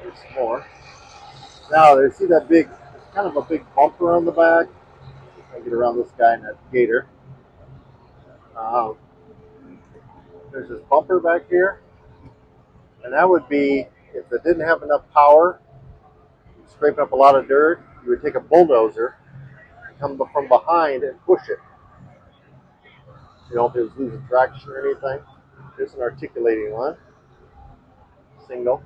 There's some more. Now, they see that big, kind of a big bumper on the back. I get around this guy in that gator. Um, there's this bumper back here, and that would be if it didn't have enough power, scraping up a lot of dirt, you would take a bulldozer, come from behind, and push it. You know, if it was losing traction or anything. There's an articulating one, single.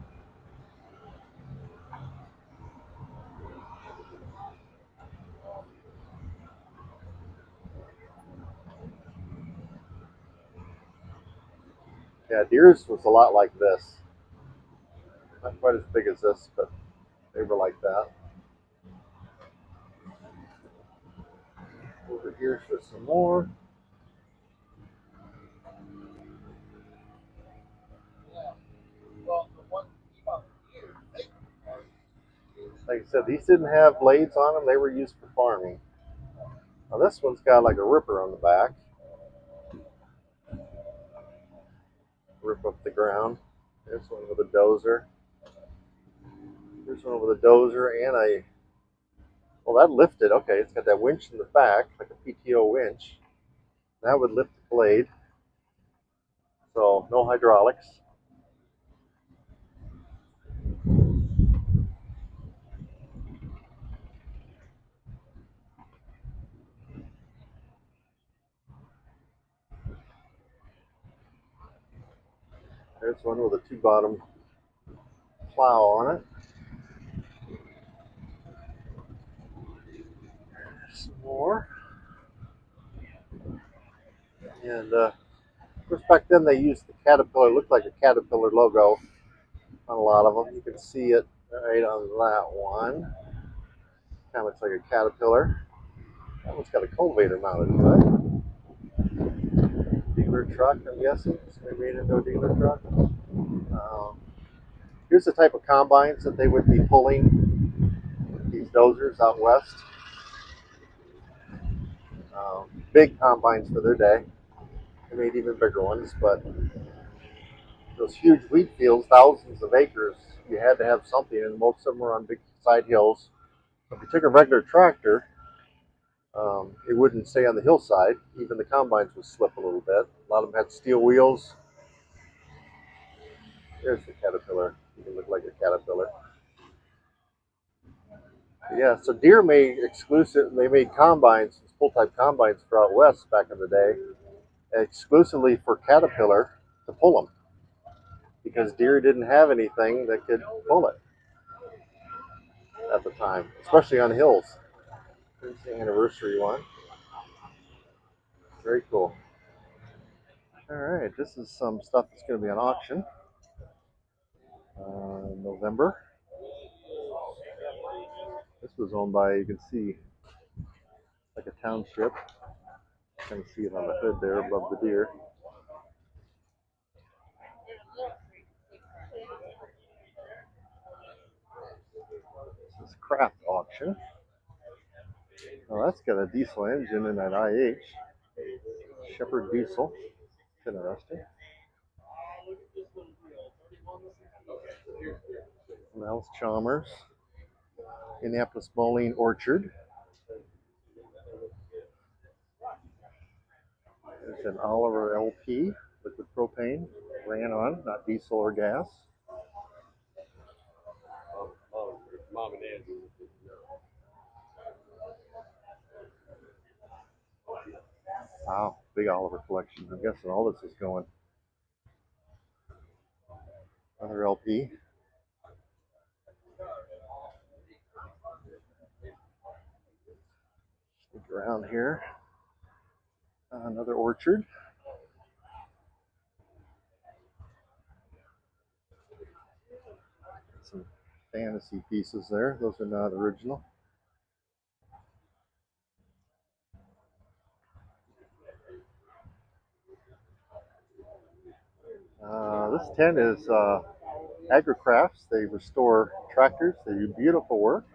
Yeah, Deere's was a lot like this. Not quite as big as this, but they were like that. Over here for some more. Like I said, these didn't have blades on them. They were used for farming. Now this one's got like a ripper on the back. Rip up the ground. There's one with a dozer. Here's one with a dozer and a, well, that lifted. Okay, it's got that winch in the back, like a PTO winch. That would lift the blade. So no hydraulics. There's one with a two-bottom plow on it. Some more. And of course, back then they used the Caterpillar. It looked like a Caterpillar logo on a lot of them. You can see it right on that one. Kind of looks like a Caterpillar. That one's got a cultivator mounted to it. Dealer truck, I'm guessing. It's going to be made into a dealer truck. Here's the type of combines that they would be pulling these dozers out west. Big combines for their day. They made even bigger ones, but those huge wheat fields, thousands of acres, you had to have something, and most of them were on big side hills. If you took a regular tractor, it wouldn't stay on the hillside. Even the combines would slip a little bit. A lot of them had steel wheels. There's the Caterpillar. You can look like a Caterpillar. Yeah, so Deere made exclusive. They made combines, full-type combines for out west back in the day, exclusively for Caterpillar to pull them, because Deere didn't have anything that could pull it at the time, especially on hills. Here's the anniversary one. Very cool. All right, this is some stuff that's going to be on auction in November. This was owned by, you can see, like a township. You can see it on the hood there above the deer. This is craft auction. Oh, that's got a diesel engine in that IH. Shepherd diesel. It's interesting. Mel's Chalmers. Indianapolis Moline Orchard. There's an Oliver LP, liquid propane, ran on, not diesel or gas. Wow, big Oliver collection. I'm guessing all this is going. Another LP. Look around here. Another orchard. Some fantasy pieces there. Those are not original. This tent is Agricrafts. They restore tractors. They do beautiful work.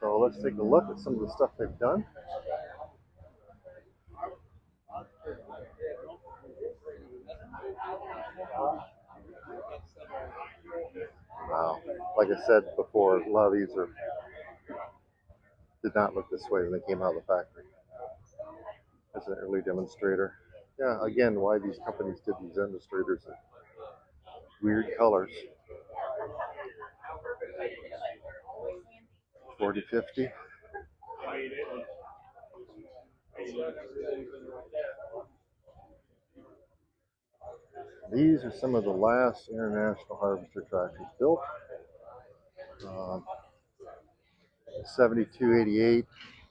So let's take a look at some of the stuff they've done. Wow. Like I said before, a lot of these did not look this way when they came out of the factory. As an early demonstrator. Yeah, again, why these companies did these demonstrators in weird colors. 4050. These are some of the last international harvester tractors built. Um, 7288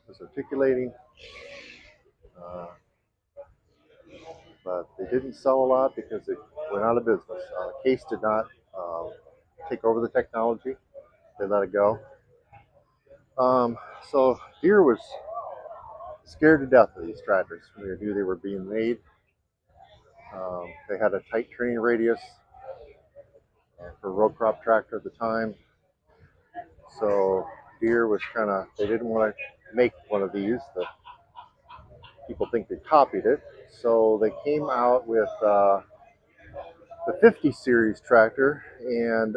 was articulating, uh, but they didn't sell a lot because they went out of business. Case did not take over the technology; they let it go. So Deere was scared to death of these tractors when they knew they were being made. They had a tight turning radius for a row crop tractor at the time. So Deere was they didn't want to make one of these. The people think they copied it. So they came out with the 50 series tractor, and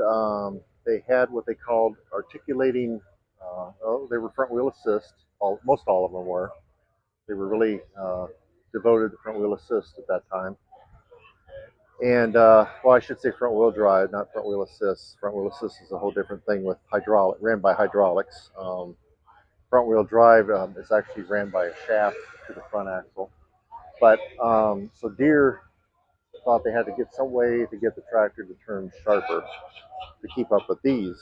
they had what they called articulating. They were front wheel assist. Most all of them were. They were really devoted to front wheel assist at that time. And well, I should say front wheel drive, not front wheel assist. Front wheel assist is a whole different thing with ran by hydraulics. Front wheel drive is actually ran by a shaft to the front axle. But so Deere thought they had to get some way to get the tractor to turn sharper to keep up with these,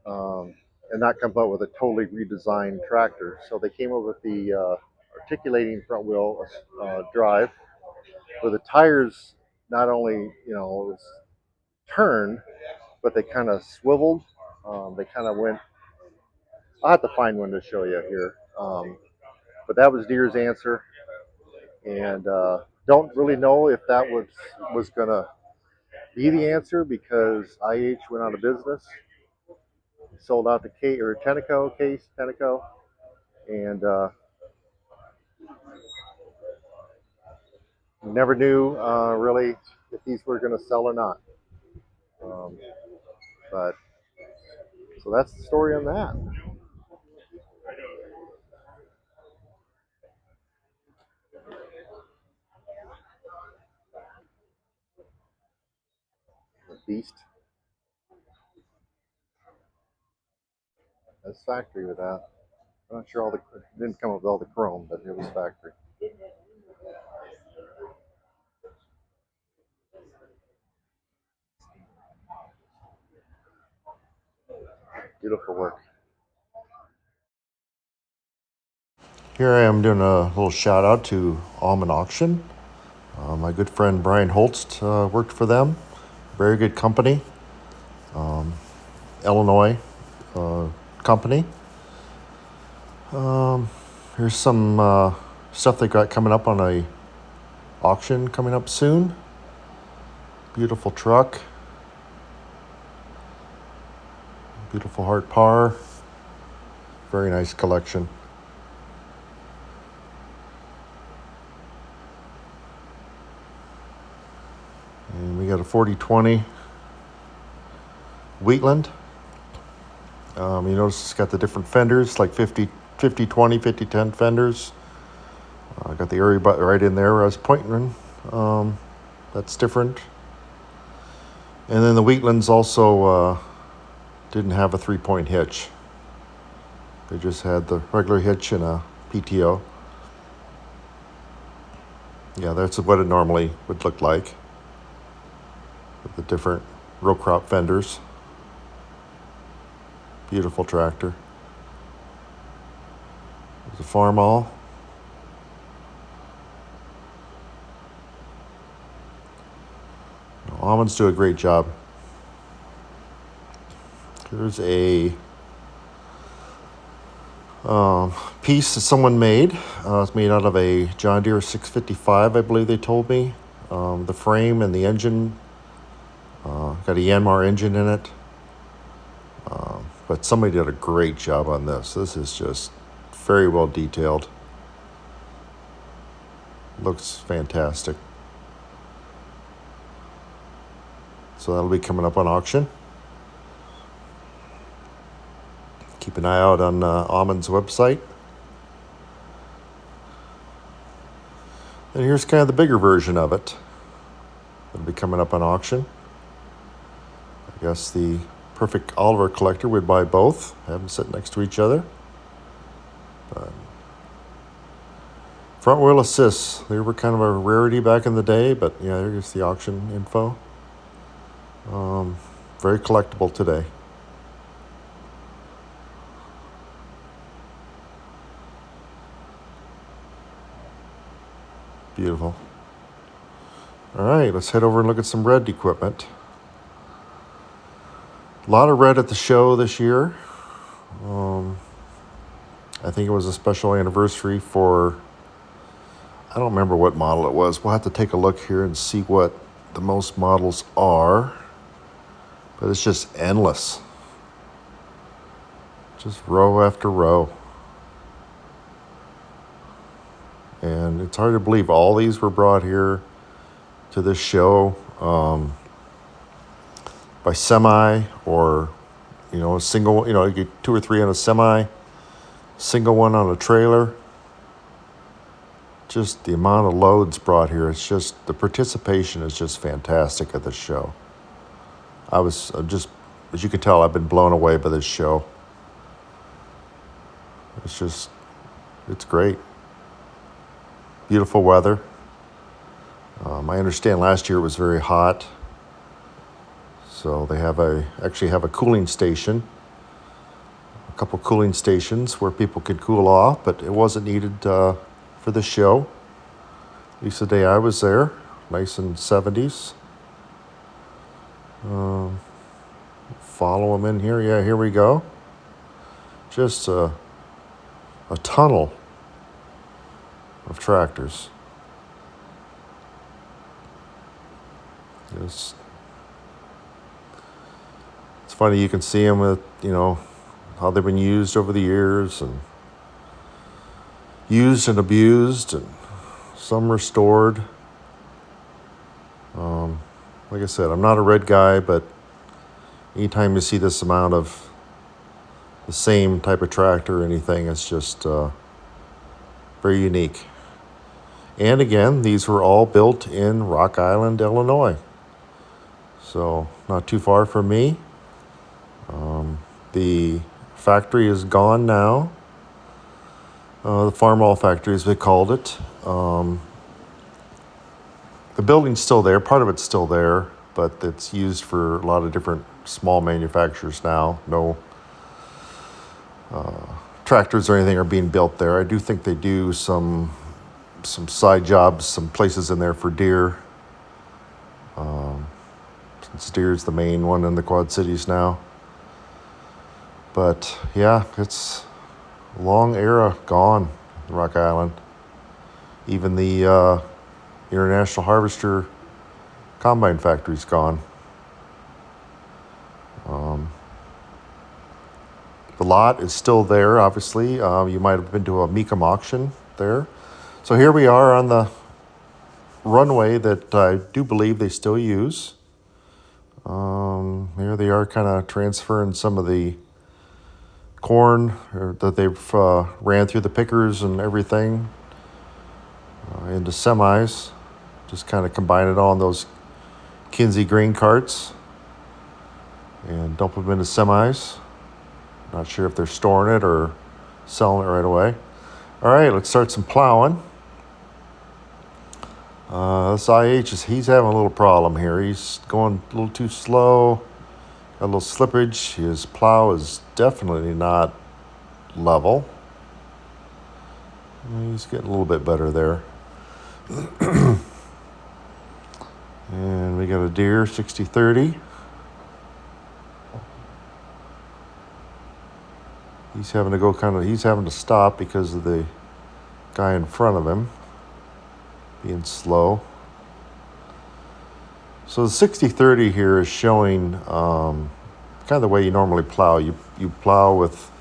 and not come up with a totally redesigned tractor. So they came up with the articulating front wheel drive, where the tires not only turned, but they kind of swiveled. They kind of went. I'll have to find one to show you here. But that was Deere's answer, and don't really know if that was gonna be the answer because IH went out of business, sold out to Tenneco, and never knew really if these were going to sell or not. But so that's the story on that. The Beast. That's factory with that. I'm not sure it didn't come with all the chrome, but it was factory. Beautiful work. Here I am doing a little shout out to Almond Auction. My good friend Brian Holst worked for them. Very good company. Illinois company. Here's some stuff they got coming up on a auction coming up soon. Beautiful truck. Beautiful Heart Par. Very nice collection. And we got a 4020 Wheatland. You notice it's got the different fenders, like 50, 20, 50, 10 fenders. I got the area right in there where I was pointing. That's different. And then the Wheatlands also didn't have a 3-point hitch. They just had the regular hitch and a PTO. Yeah, that's what it normally would look like with the different row crop fenders. Beautiful tractor. There's a Farmall. Almonds do a great job. There's a piece that someone made. It's made out of a John Deere 655, I believe they told me. The frame and the engine, got a Yanmar engine in it. But somebody did a great job on this. This is just very well detailed. Looks fantastic. So that'll be coming up on auction. Keep an eye out on Aumann's website. And here's kind of the bigger version of it. It'll be coming up on auction. I guess the perfect Oliver collector would buy both, have them sit next to each other. But front wheel assists, they were kind of a rarity back in the day, but yeah, there's the auction info. Very collectible today. Beautiful. All right, let's head over and look at some red equipment. A lot of red at the show this year. I think it was a special anniversary for, I don't remember what model it was. We'll have to take a look here and see what the most models are. But it's just endless. Just row after row. And it's hard to believe all these were brought here to this show by semi, or a single, you get 2 or 3 on a semi, single one on a trailer. Just the amount of loads brought here, it's just, the participation is just fantastic at this show. I'm just, as you can tell, I've been blown away by this show. It's great. Beautiful weather. I understand last year it was very hot. So they actually have a cooling station, a couple cooling stations where people could cool off, but it wasn't needed for the show. At least the day I was there, nice in 70s. Follow them in here. Yeah, here we go. Just a tunnel of tractors. It's funny, you can see them with, how they've been used over the years, and used and abused, and some restored. Like I said, I'm not a red guy, but anytime you see this amount of the same type of tractor or anything, it's just very unique. And again, these were all built in Rock Island, Illinois. So not too far from me. The factory is gone now. The Farmall factory, as they called it. The building's still there. Part of it's still there, but it's used for a lot of different small manufacturers now. No tractors or anything are being built there. I do think they do some side jobs, some places in there for Deere. Since Deere's the main one in the Quad Cities now. But yeah, it's a long era gone in Rock Island. Even the International Harvester Combine factory's gone. The lot is still there, obviously. You might have been to a Mecum auction there. So here we are on the runway that I do believe they still use. Here they are kind of transferring some of the corn that they've ran through the pickers and everything into semis. Just kind of combine it all in those Kinsey grain carts and dump them into semis. Not sure if they're storing it or selling it right away. All right, let's start some plowing. This IH, he's having a little problem here. He's going a little too slow, got a little slippage. His plow is definitely not level. He's getting a little bit better there. And we got a Deere 6030. He's having to go he's having to stop because of the guy in front of him being slow. So the 60/30 here is showing kind of the way you normally plow. You plow with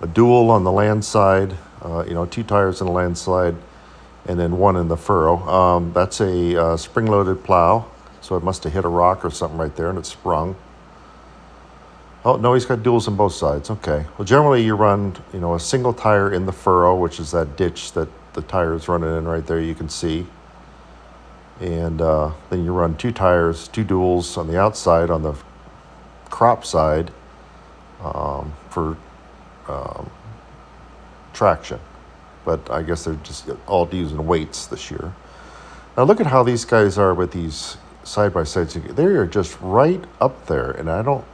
a dual on the land side, 2 tires on the land side, and then 1 in the furrow. That's a spring-loaded plow, so it must have hit a rock or something right there, and it sprung. Oh, no, he's got duals on both sides. Okay. Well, generally you run, a single tire in the furrow, which is that ditch that the tire is running in right there, you can see. And then you run 2 tires, 2 duals on the outside, on the crop side, for traction. But I guess they're just all using weights this year. Now look at how these guys are with these side-by-sides. They are just right up there, and I don't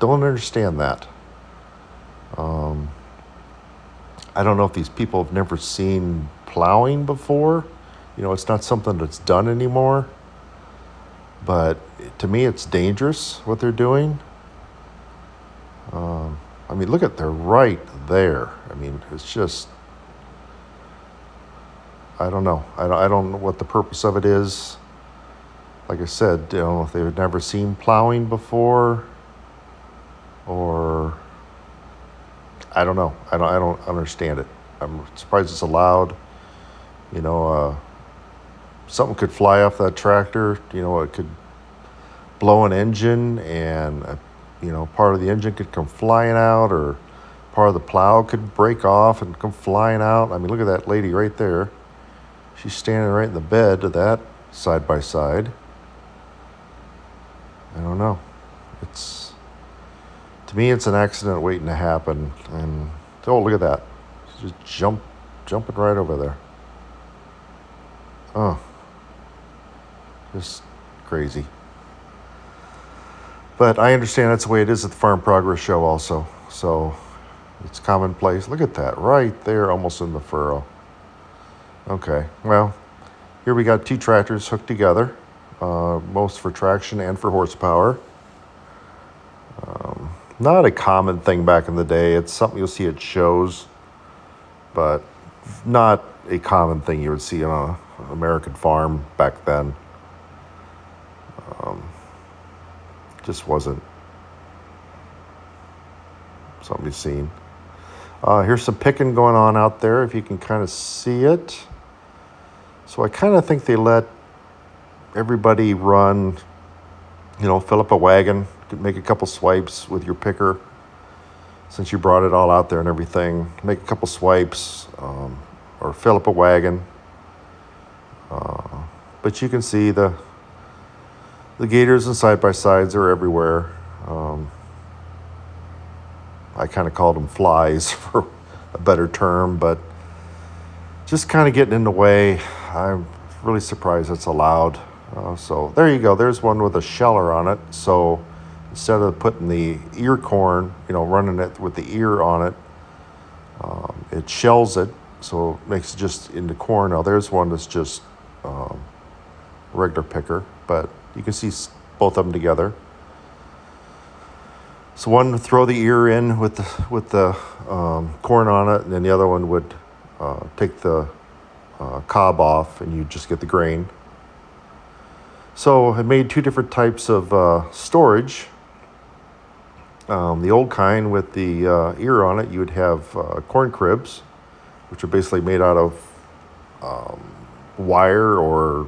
understand that. I don't know if these people have never seen plowing before. It's not something that's done anymore. But to me, it's dangerous what they're doing. Look at, they're right there. It's just, I don't know. I don't know what the purpose of it is. Like I said, if they've never seen plowing before, or I don't know. I don't understand it. I'm surprised it's allowed. Something could fly off that tractor. It could blow an engine, and part of the engine could come flying out, or part of the plow could break off and come flying out. Look at that lady right there. She's standing right in the bed of that side by side. I don't know. To me, it's an accident waiting to happen. And look at that. She's just jumping right over there. Oh, just crazy. But I understand that's the way it is at the Farm Progress Show also. So it's commonplace. Look at that, right there, almost in the furrow. Okay, well, here we got 2 tractors hooked together, most for traction and for horsepower. Not a common thing back in the day. It's something you'll see at shows, but not a common thing you would see on an American farm back then. Just wasn't something you've seen. Here's some picking going on out there, if you can kind of see it. So I kind of think they let everybody run, fill up a wagon, make a couple swipes with your picker, since you brought it all out there and everything. Make a couple swipes, or fill up a wagon. But you can see the gators and side-by-sides are everywhere. I kind of called them flies for a better term, but just kind of getting in the way. I'm really surprised it's allowed. So there you go. There's one with a sheller on it. So instead of putting the ear corn, running it with the ear on it, it shells it. So it makes it just into corn. Now there's one that's just regular picker, but you can see both of them together. So one would throw the ear in with the corn on it, and then the other one would take the cob off, and you just get the grain. So I made 2 different types of storage. The old kind with the ear on it, you would have corn cribs, which are basically made out of wire or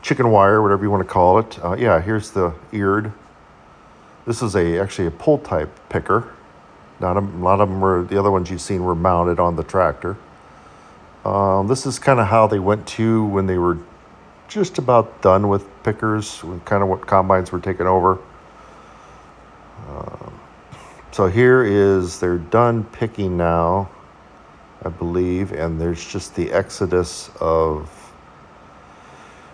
chicken wire, whatever you want to call it. Here's the eared. This is actually a pull type picker. Not a lot of them were, the other ones you've seen were mounted on the tractor. This is kind of how they went to when they were just about done with pickers, kind of what combines were taking over. So here they're done picking now, I believe, and there's just the exodus of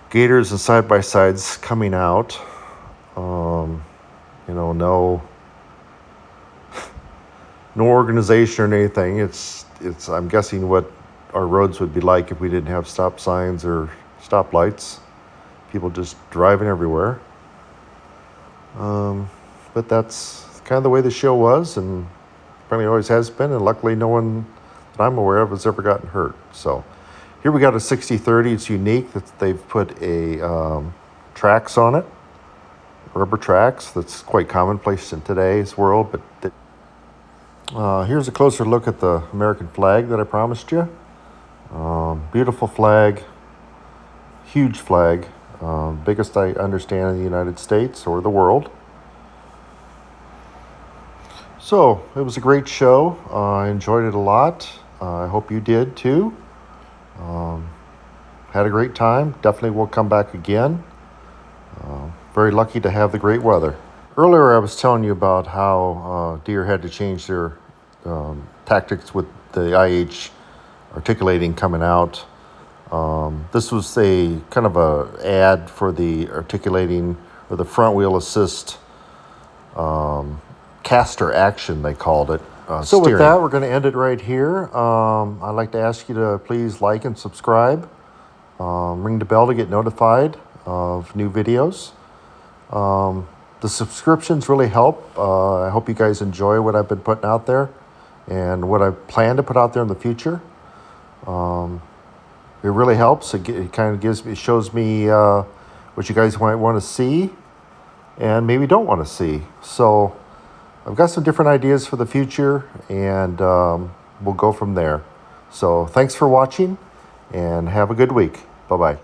gators and side-by-sides coming out. No organization or anything. It's I'm guessing what our roads would be like if we didn't have stop signs or stoplights. People just driving everywhere. But that's kind of the way the show was, and apparently always has been, and luckily no one that I'm aware of has ever gotten hurt. So here we got a 60/30. It's unique that they've put a tracks on it, rubber tracks. That's quite commonplace in today's world. But here's a closer look at the American flag that I promised you. Beautiful flag, huge flag, biggest I understand in the United States or the world. So it was a great show. I enjoyed it a lot. I hope you did too. Had a great time. Definitely will come back again. Very lucky to have the great weather. Earlier I was telling you about how deer had to change their tactics with the IH articulating coming out. This was a kind of a ad for the articulating or the front wheel assist caster action, they called it. So with that, we're going to end it right here. I'd like to ask you to please like and subscribe. Ring the bell to get notified of new videos. The subscriptions really help. I hope you guys enjoy what I've been putting out there and what I plan to put out there in the future. It really helps. It kind of shows me what you guys might want to see and maybe don't want to see. So I've got some different ideas for the future, and we'll go from there. So thanks for watching, and have a good week. Bye-bye.